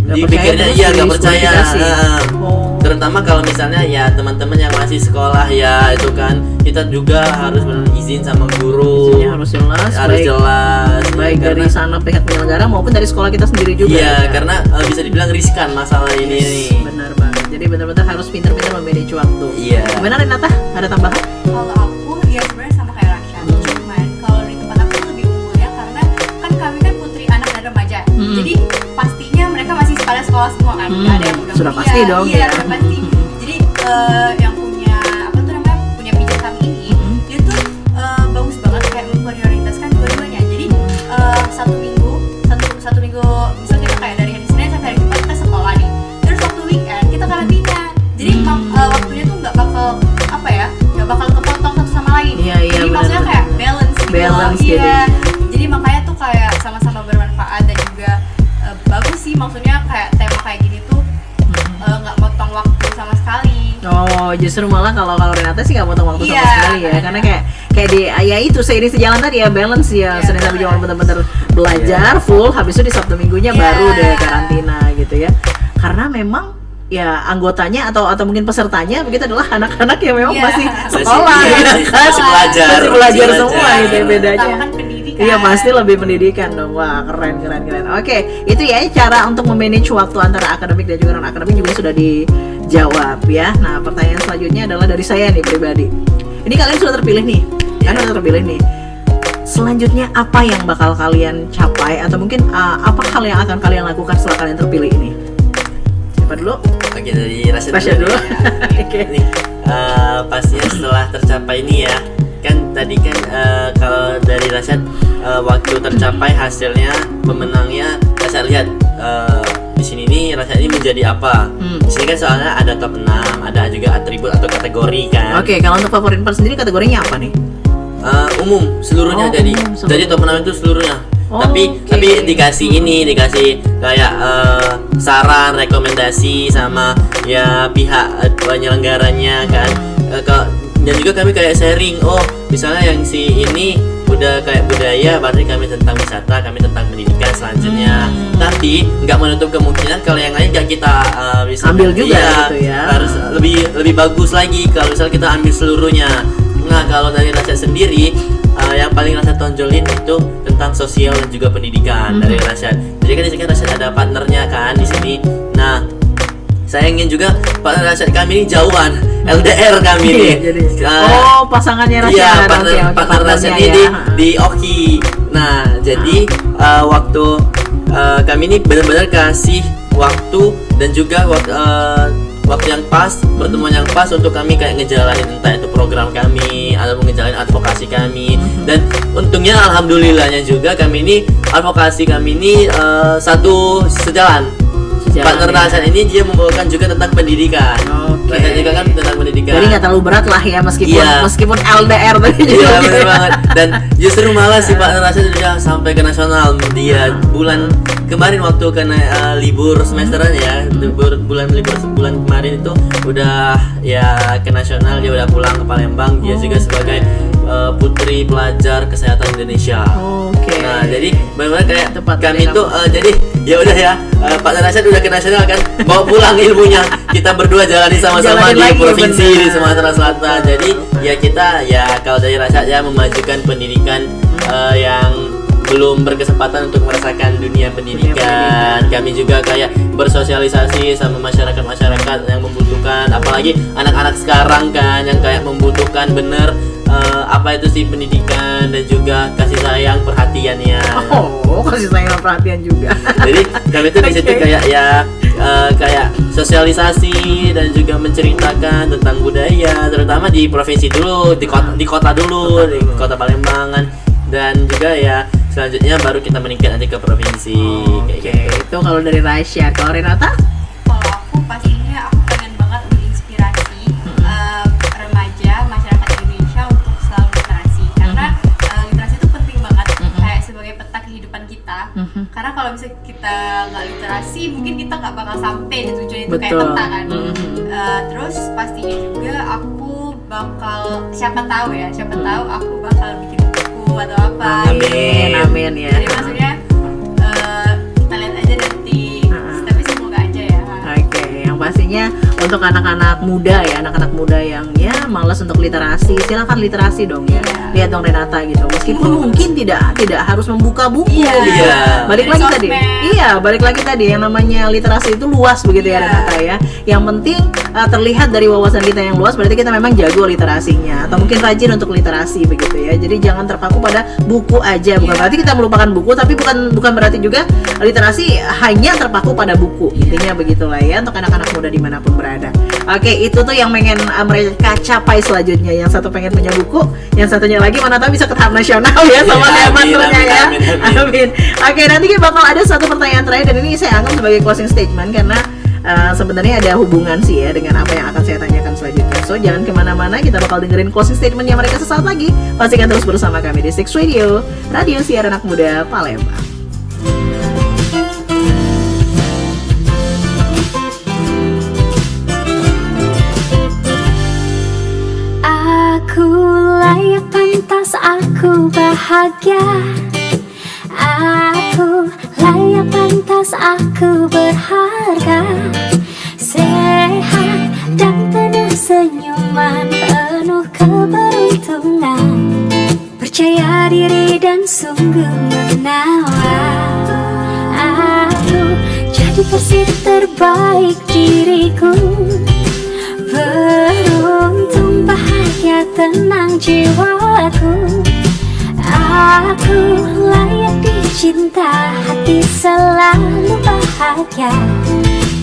dipikirnya terus iya nggak percaya. diskualifikasi. Oh. Terutama kalau misalnya ya teman-teman yang masih sekolah ya itu kan kita juga harus benar izin sama guru. Izinnya harus jelas, Harus jelas. baik Ya, dari sana pihak penyelenggara maupun dari sekolah kita sendiri juga. Iya, ya. karena bisa dibilang riskan masalah ini nih. Benar banget. Jadi benar-benar harus pintar-pintar memanage waktu. Iya. Gimana Renata? Ada tambahan? Kalau aku ya sebenarnya sama kayak Rasya, cuman kalau di tempat aku lebih unggulnya karena kan kami kan putri anak dan remaja, jadi pastinya mereka masih pada sekolah semua kan, nggak ada yang udah Sudah kuliah. pasti dong, iya ya. udah pasti. Jadi yang punya apa tuh namanya punya pijat kami ini, dia tuh bagus banget kayak memprioritaskan dua-duanya. Jadi satu minggu misal kita kayak dari hari Senin sampai hari Jumat kita sekolah nih, terus waktu weekend kita karantina. Jadi waktunya tuh nggak bakal apa ya, nggak bakal kepotong satu sama lain. Iya, iya, Jadi benar, maksudnya benar. kayak balance gitu Balance loh. jadi. Iya. Jadi makanya tuh kayak sama-sama bermanfaat dan juga bagus sih, maksudnya kayak tema kayak gini tuh nggak motong waktu sama sekali. Oh, Oh, justru malah kalau Renata sih nggak potong waktu sama Iya, sekali ya, karena kayak di ya itu seiring sejalan tadi ya, balance ya, Senin sampai Jumat bener-bener belajar full, habis itu di Sabtu Minggunya baru deh karantina gitu ya. Karena memang ya anggotanya atau mungkin pesertanya begitu adalah anak-anak yang memang masih sekolah, masih belajar semua gitu ya, bedanya. Utamakan pendidikan. Iya pasti lebih pendidikan dong. Wah keren. Oke, itu ya cara untuk memanage waktu antara akademik dan juga non akademik juga sudah dijawab ya. Nah pertanyaan selanjutnya adalah dari saya nih pribadi. Ini kalian sudah terpilih nih, Selanjutnya apa yang bakal kalian capai atau mungkin apa hal yang akan kalian lakukan setelah kalian terpilih ini? Siapa dulu? Oke, dari Rasya dulu. Oke. Nih, pastinya setelah tercapai ini ya, kan tadi kan kalau dari Rasyad waktu tercapai hasilnya pemenangnya Rasyad lihat di sini nih Rasyad ini menjadi apa. Di sini kan soalnya ada top 6, ada juga atribut atau kategori kan. Oke, kalau untuk favorit part sendiri kategorinya apa nih? Umum seluruhnya, jadi top 6 itu seluruhnya. Tapi dikasih kayak saran, rekomendasi sama ya pihak penyelenggaranya kan. Dan juga kami kayak sharing, misalnya yang si ini udah kayak budaya, berarti kami tentang wisata, kami tentang pendidikan selanjutnya. Tapi nggak menutup kemungkinan kalau yang lain nggak kita bisa ambil juga gitu ya. Harus lebih bagus lagi kalau misalnya kita ambil seluruhnya. Nah kalau dari Rasyad sendiri yang paling Rasyad tonjolin itu tentang sosial dan juga pendidikan dari Rasyad. Jadi kan di sini Rasyad ada partnernya kan di sini. Nah saya ingin juga partner Rasyad kami ini jauhan, LDR kami nih. Pasangannya Rasyad. Iya, partner Rasyad ini di Oki. Nah jadi waktu kami ini benar-benar kasih waktu dan juga waktu yang pas, pertemuan yang pas untuk kami kayak ngejalanin entah itu program kami atau ngejalanin advokasi kami. Dan untungnya alhamdulillahnya juga kami ini advokasi kami ini satu sejalan. Partner Rasyad ini dia membawakan juga tentang pendidikan. Rasyad juga kan tentang pendidikan. Jadi nggak terlalu berat lah ya meskipun LDR tadi. Iya benar banget. Dan justru malah si partner Rasyad sudah sampai ke nasional. Dia bulan kemarin waktu kena libur semesteran ya, bulan kemarin itu udah ya ke nasional, dia udah pulang ke Palembang. Dia juga sebagai putri pelajar kesehatan Indonesia. Nah jadi benar-benar kayak kami itu jadi ya udah ya Pak Rasyad udah ke nasional kan, bawa pulang ilmunya, kita berdua jalani sama-sama di provinsi di Sumatera Selatan. Jadi ya kita ya kalau dari Rasyad ya memajukan pendidikan yang belum berkesempatan untuk merasakan dunia pendidikan. Kami juga kayak bersosialisasi sama masyarakat yang membutuhkan, apalagi anak-anak sekarang kan yang kayak membutuhkan bener apa itu sih pendidikan dan juga kasih sayang perhatiannya. Kasih sayang perhatian juga. Jadi kami tuh di situ kayak ya kayak sosialisasi dan juga menceritakan tentang budaya, terutama di provinsi dulu, di kota dulu, di kota Palembang dan juga ya selanjutnya baru kita meningkat nanti ke provinsi. Kayak gitu. Itu kalau dari Rasyad. Kalau Renata? Kalau aku pastinya aku pengen banget menginspirasi remaja masyarakat Indonesia untuk selalu literasi, karena literasi itu penting banget kayak sebagai peta kehidupan kita. Karena kalau misalnya kita nggak literasi, mungkin kita nggak bakal sampai di tujuan itu kayak peta kan. Terus pastinya juga aku bakal siapa tahu aku bakal bikin buku atau apa. Amin ya. Jadi maksudnya kita lihat aja nanti, tapi semoga aja ya. Oke, yang pastinya untuk anak-anak muda yang ya malas untuk literasi, silakan literasi dong ya. Lihat dong Renata gitu. Meskipun mungkin tidak harus membuka buku gitu. Balik lagi tadi yang namanya literasi itu luas begitu ya Renata ya. Yang penting terlihat dari wawasan kita yang luas, berarti kita memang jago literasinya atau mungkin rajin untuk literasi begitu ya. Jadi jangan terpaku pada buku aja. Bukan berarti kita melupakan buku, tapi bukan berarti juga literasi hanya terpaku pada buku. Intinya begitulah ya untuk anak-anak muda dimanapun berada. Oke, itu tuh yang pengen mereka capai selanjutnya. Yang satu pengen punya buku, yang satunya lagi mana tahu bisa ke tahap nasional ya sama kayak partnernya ya. Amin. Oke, nanti bakal ada satu pertanyaan terakhir dan ini saya anggap sebagai closing statement karena sebenarnya ada hubungan sih ya dengan apa yang akan saya tanyakan selanjutnya. So jangan kemana-mana, kita bakal dengerin closing statementnya mereka sesaat lagi. Pastikan terus bersama kami di Six Radio, Radio Siar Anak Muda Palembang. aku bahagia. Aku layak pantas, aku berharga. Sehat dan penuh senyuman, penuh keberuntungan. Percaya diri dan sungguh menawan. Aku jadi versi terbaik diriku. Beruntung, bahagia, tenang jiwaku. Aku layak dicinta, hati selalu bahagia.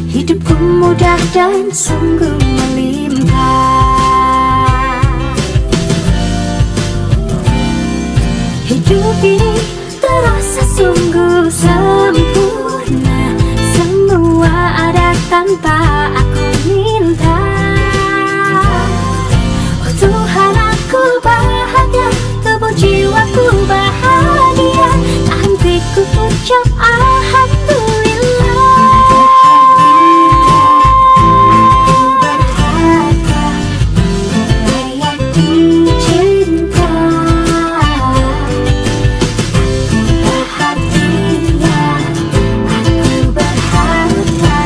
Hidupku mudah dan sungguh melimpah. Hidup ini terasa sungguh sempurna. Semua ada tanpa aku minta. Oh Tuhan, aku bahagia, tubuh jiwaku bahagia. Tak hentiku ucap alhamdulillah. Berharga, layak dicinta. Bahagia, aku berharga,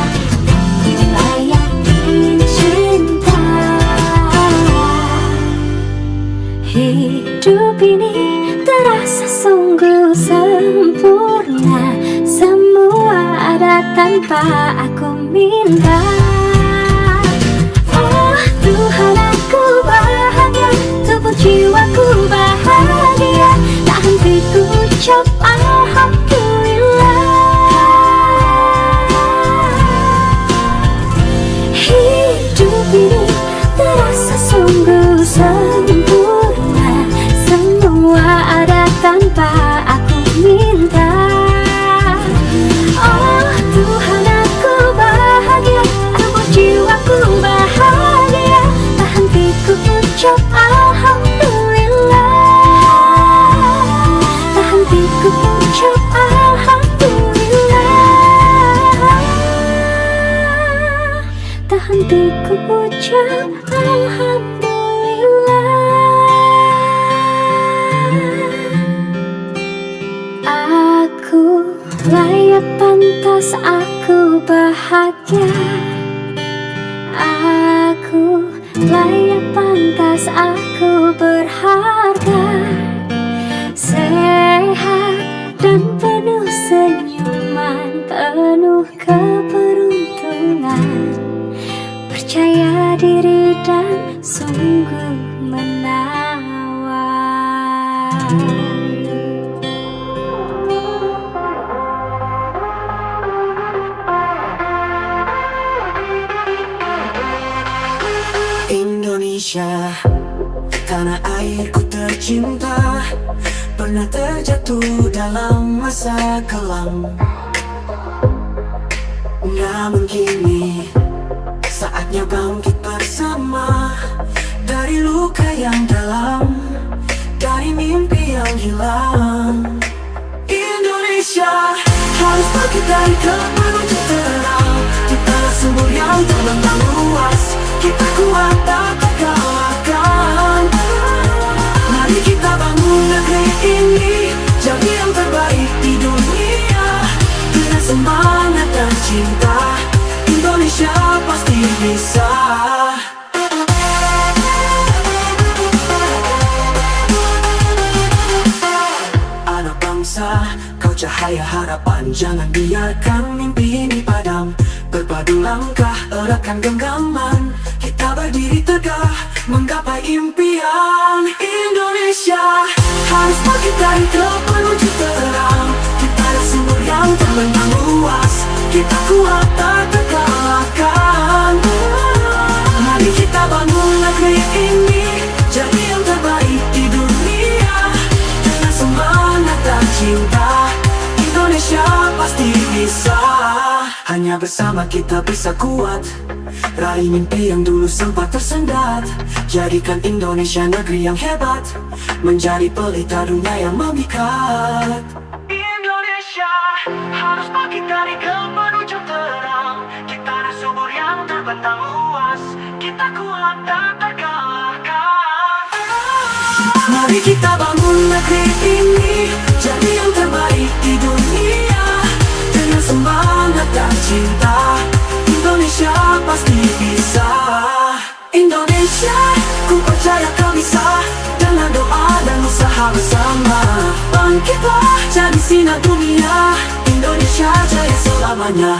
layak dicinta. Hidup ini terasa sungguh sempurna. Semua ada tanpa aku minta. Oh Tuhan, aku bahagia, tubuh jiwaku bahagia. Tak henti ku ucap alhamdulillah. Hidup ini terasa sungguh sempurna. Semua ada tanpa aku minta. Oh Tuhan, aku bahagia, tubuh jiwaku bahagia. Tak henti ku ucap alhamdulillah. Tak henti ku ucap alhamdulillah. Tak henti ku ucap alhamdulillah. Aku layak pantas, aku bahagia. Aku layak pantas, aku berharga. Sehat dan penuh senyuman, penuh keberuntungan. Percaya diri dan sungguh menawan. Indonesia, tanah airku tercinta, pernah terjatuh dalam masa kelam. Namun kini saatnya bangkit bersama, dari luka yang dalam, dari mimpi yang hilang. Indonesia harus bangkit dari gelap menuju terang. Di tanah subur yang terbentang luas, kita kuat tak terkalahkan. Mari kita bangun negeri ini, jadi yang terbaik di dunia. Dengan semangat dan cinta, Indonesia pasti bisa. Anak bangsa, kau cahaya harapan, jangan biarkan mimpi ini padam. Berpadu langkah, eratkan genggaman, kita berdiri tegak, menggapai impian. Indonesia harus bangkit dari gelap menuju terang. Di tanah subur yang terbentang luas, kita kuat tak terkalahkan. Mari kita bangun negeri ini, jadi yang terbaik di dunia. Dengan semangat dan cinta, Indonesia pasti bisa. Hanya bersama kita bisa kuat, raih mimpi yang dulu sempat tersendat. Jadikan Indonesia negeri yang hebat, menjadi pelita dunia yang memikat. Indonesia harus bangkit dari gelap menuju terang. Di tanah subur yang terbentang luas, kita kuat tak terkalahkan. Mari kita bangun negeri ini jadi yang terbaik di dunia. Dengan semangat dan cinta, Indonesia pasti bisa. Indonesia, ku percaya kau bisa. Dengan doa dan usaha bersama, bangkitlah jadi sinar dunia. Indonesia jaya selamanya.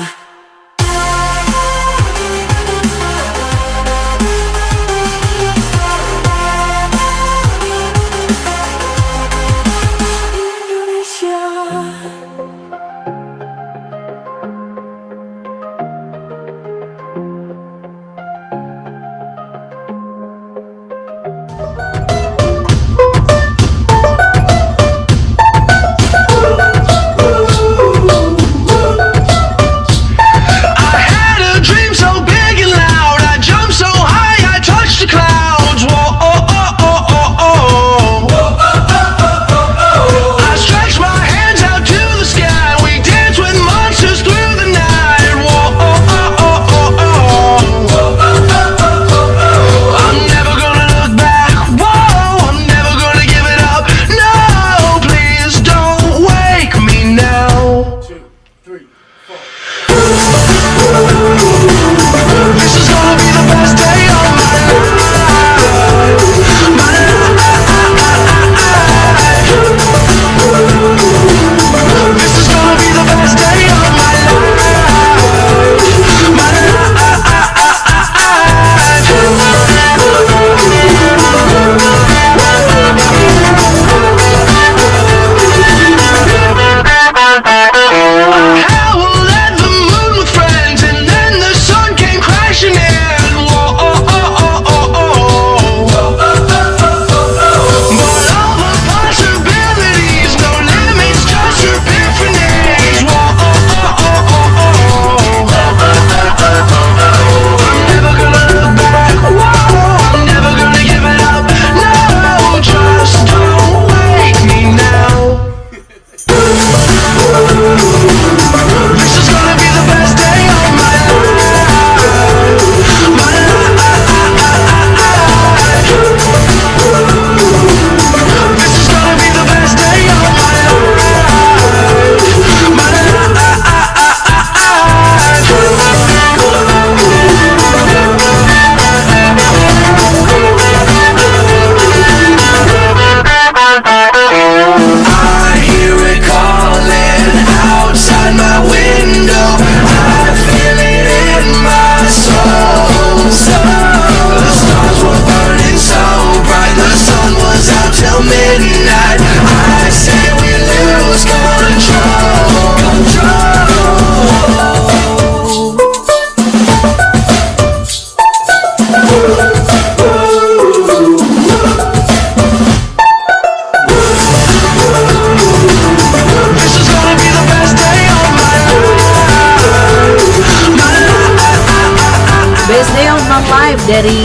Live dari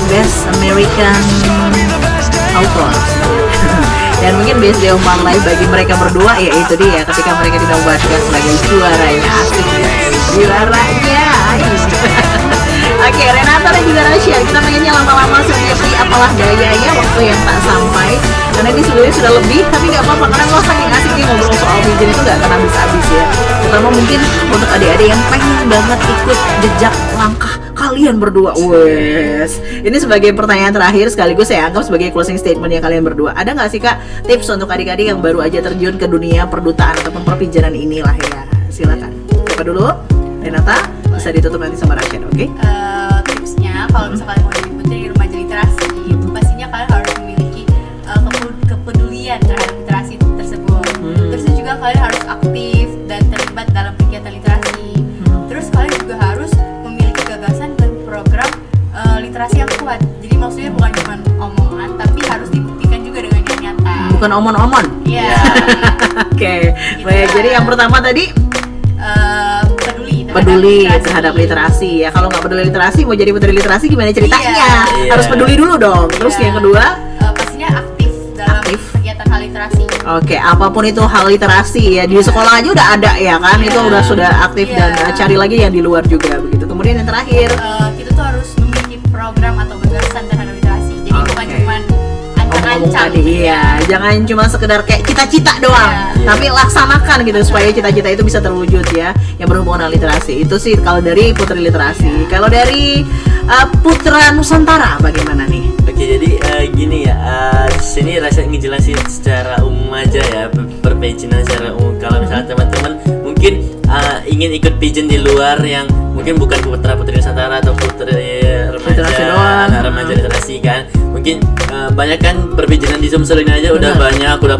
Best American Author. Dan mungkin Best Day of My Life bagi mereka berdua ya itu dia ketika mereka dinobatkan sebagai juaranya. Asik guys, juaranya. Oke, Renata dan juga Rasya, kita pengennya lama-lama seperti apalah dayanya waktu yang tak sampai. Karena ini sebenarnya sudah lebih, tapi nggak apa-apa karena kalau saking asiknya ngobrol soal Vision itu nggak akan habis-habis ya. Terutama mungkin untuk adik-adik yang pengen banget ikut jejak langkah kalian berdua. Wes, ini sebagai pertanyaan terakhir sekaligus saya anggap sebagai closing statementnya kalian berdua. Ada nggak sih Kak tips untuk adik-adik yang baru aja terjun ke dunia perdutaan ataupun perpijanan inilah ya? Silakan. Siapa dulu? Renata, bisa ditutup nanti sama Rashid, oke? Tipsnya kalau misalkan mau jadi putri di remaja literasi, pastinya kalian harus memiliki kepedulian terhadap literasi tersebut. Terus juga kalian harus aktif dan terlibat dalam kegiatan literasi. Terus kalian juga harus memiliki gagasan dan program literasi yang kuat. Jadi maksudnya bukan cuma omongan, tapi harus dibuktikan juga dengan yang nyata. Bukan omon-omon. Iya. Oke, Gitu baik. lah. Jadi yang pertama tadi peduli terhadap literasi ya. Kalau nggak peduli literasi, mau jadi putri literasi gimana ceritanya? Iya. Harus peduli dulu dong. Terus Iya. yang kedua, pastinya aktif dalam Aktif. kegiatan hal literasi. oke, apapun itu hal literasi ya di sekolah aja udah ada ya kan? Itu sudah aktif Iya. dan cari lagi yang di luar juga begitu. Kemudian yang terakhir, Kita tuh harus memiliki program atau gagasan terhadap literasi. Jadi bukan Oke. cuma ancang-ancang ngomong kencang. tadi. Iya, jangan cuma sekedar kayak cita-cita doang, Iya. tapi laksanakan gitu supaya cita-cita itu bisa terwujud ya. Yang berhubungan dengan literasi. Itu sih kalau dari Putri Literasi. Kalau dari Putra Nusantara bagaimana nih? Oke, jadi gini ya, di sini Rasa ngejelasin secara umum aja ya, perpageantan secara umum. Kalau misalnya teman-teman mungkin ingin ikut pageant di luar yang mungkin bukan Putra Putri Nusantara atau Putri Literasi doang. remaja literasi kan, mungkin banyak kan perpageantan di Sumsel ini aja udah Benar. banyak, udah